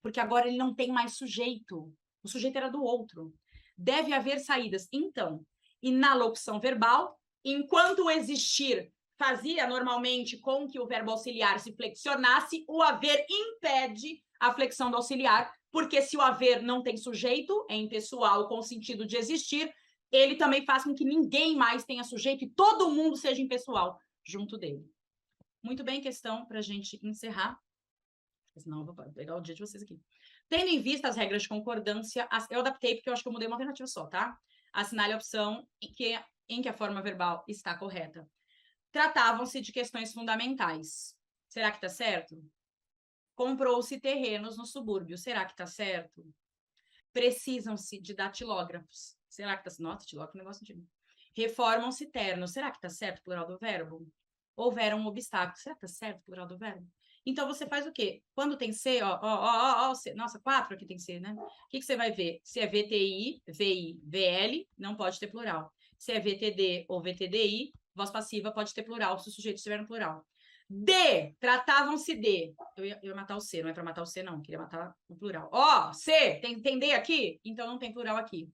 Porque agora ele não tem mais sujeito. O sujeito era do outro. Deve haver saídas. Então, e na locução verbal, enquanto o existir fazia normalmente com que o verbo auxiliar se flexionasse, o haver impede a flexão do auxiliar, porque se o haver não tem sujeito, é impessoal com o sentido de existir, ele também faz com que ninguém mais tenha sujeito e todo mundo seja impessoal junto dele. Muito bem, questão para a gente encerrar. Senão eu vou pegar o dia de vocês aqui. Tendo em vista as regras de concordância, eu adaptei porque eu acho que eu mudei uma alternativa só, tá? Assinale a opção em que a forma verbal está correta. Tratavam-se de questões fundamentais. Será que está certo? Comprou-se terrenos no subúrbio. Será que está certo? Precisam-se de datilógrafos. Será que está certo? Nossa, datilógrafo é um negócio antigo. Reformam-se ternos. Será que está certo? Plural do verbo. Houveram obstáculos. Será que está certo? Plural do verbo. Então, você faz o quê? Quando tem C, nossa, 4 aqui tem C, né? O que você vai ver? Se é VTI, VI, VL, não pode ter plural. Se é VTD ou VTDI, voz passiva pode ter plural, se o sujeito estiver no plural. D, tratavam-se de. Eu ia matar o C, não é para matar o C, não. Eu queria matar o plural. Ó, C, tem D aqui? Então não tem plural aqui.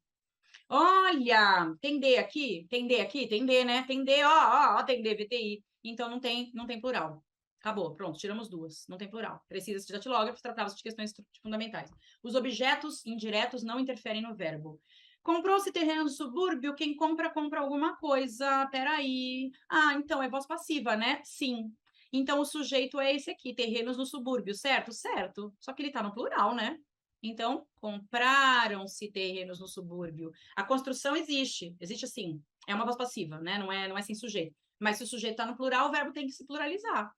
Olha, tem D aqui? Tem D aqui? Tem D, né? Tem D, ó, tem D, VTI. Então não tem plural. Acabou, pronto, tiramos duas. Não tem plural. Precisa-se de datilógrafos, tratava-se de questões fundamentais. Os objetos indiretos não interferem no verbo. Comprou-se terreno no subúrbio, quem compra, compra alguma coisa. Peraí. Ah, então é voz passiva, né? Sim. Então o sujeito é esse aqui, terrenos no subúrbio, certo? Certo. Só que ele tá no plural, né? Então, compraram-se terrenos no subúrbio. A construção existe sim. É uma voz passiva, né? Não é sem sujeito. Mas se o sujeito está no plural, o verbo tem que se pluralizar.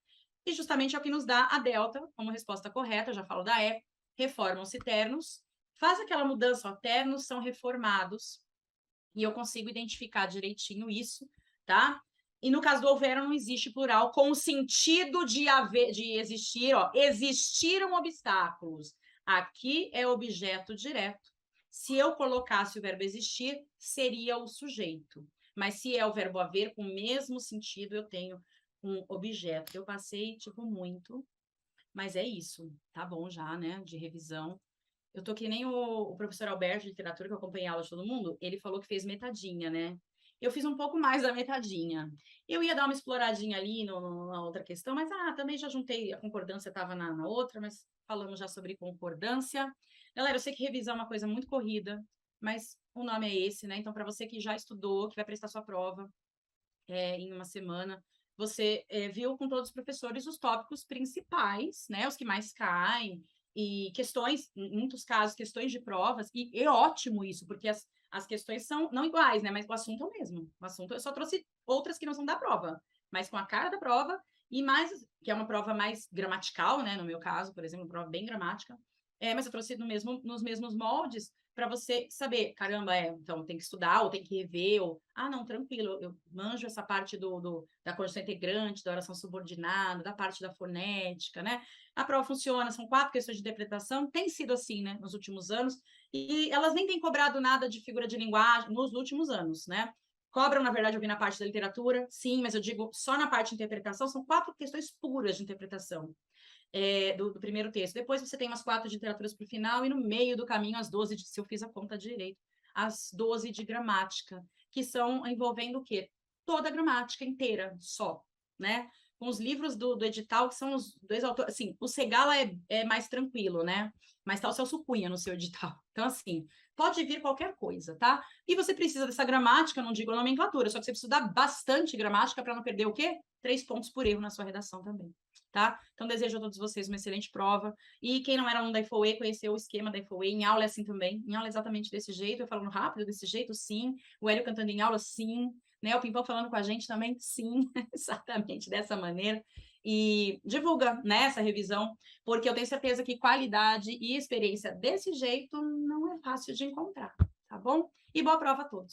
E justamente é o que nos dá a delta como resposta correta, eu já falo da E. Reformam-se ternos. Faz aquela mudança, ó, ternos são reformados. E eu consigo identificar direitinho isso, tá? E no caso do houveram, não existe plural, com o sentido de existir, ó, existiram obstáculos. Aqui é objeto direto. Se eu colocasse o verbo existir, seria o sujeito. Mas se é o verbo haver, com o mesmo sentido, eu tenho um objeto. Eu passei, tipo, muito, mas é isso. Tá bom já, né? De revisão. Eu tô que nem o professor Alberto de literatura, que eu acompanhei a aula de todo mundo, ele falou que fez metadinha, né? Eu fiz um pouco mais da metadinha. Eu ia dar uma exploradinha ali na outra questão, mas também já juntei, a concordância estava na outra, mas falamos já sobre concordância. Galera, eu sei que revisar é uma coisa muito corrida, mas o nome é esse, né? Então, para você que já estudou, que vai prestar sua prova em uma semana, você viu com todos os professores os tópicos principais, né? Os que mais caem, e questões, em muitos casos, questões de provas, e é ótimo isso, porque as questões são não iguais, né? Mas o assunto é o mesmo. O assunto, eu só trouxe outras que não são da prova, mas com a cara da prova, e mais, que é uma prova mais gramatical, né? No meu caso, por exemplo, uma prova bem gramática, mas eu trouxe nos mesmos moldes, para você saber, caramba, então tem que estudar, ou tem que rever, ou, não, tranquilo, eu manjo essa parte da conjunção integrante, da oração subordinada, da parte da fonética, né? A prova funciona, são 4 questões de interpretação, tem sido assim, né, nos últimos anos, e elas nem têm cobrado nada de figura de linguagem nos últimos anos, né? Cobram, na verdade, eu vi na parte da literatura, sim, mas eu digo só na parte de interpretação, são 4 questões puras de interpretação. Do primeiro texto. Depois você tem umas 4 de literaturas para o final, e no meio do caminho, as 12, se eu fiz a conta direito, as 12 de gramática, que são envolvendo o quê? Toda a gramática inteira, só, né? Com os livros do edital, que são os 2 autores, assim, o Segala é mais tranquilo, né? Mas tá o Celso Cunha no seu edital. Então, assim, pode vir qualquer coisa, tá? E você precisa dessa gramática, não digo nomenclatura, só que você precisa estudar bastante gramática para não perder o quê? 3 pontos por erro na sua redação também. Tá? Então, desejo a todos vocês uma excelente prova. E quem não era aluno da IFOE, conheceu o esquema da IFOE. Em aula é assim também. Em aula é exatamente desse jeito. Eu falando rápido desse jeito, sim. O Hélio cantando em aula, sim. Né? O Pimpão falando com a gente também, sim. Exatamente dessa maneira. E divulga, né, essa revisão, porque eu tenho certeza que qualidade e experiência desse jeito não é fácil de encontrar, tá bom? E boa prova a todos.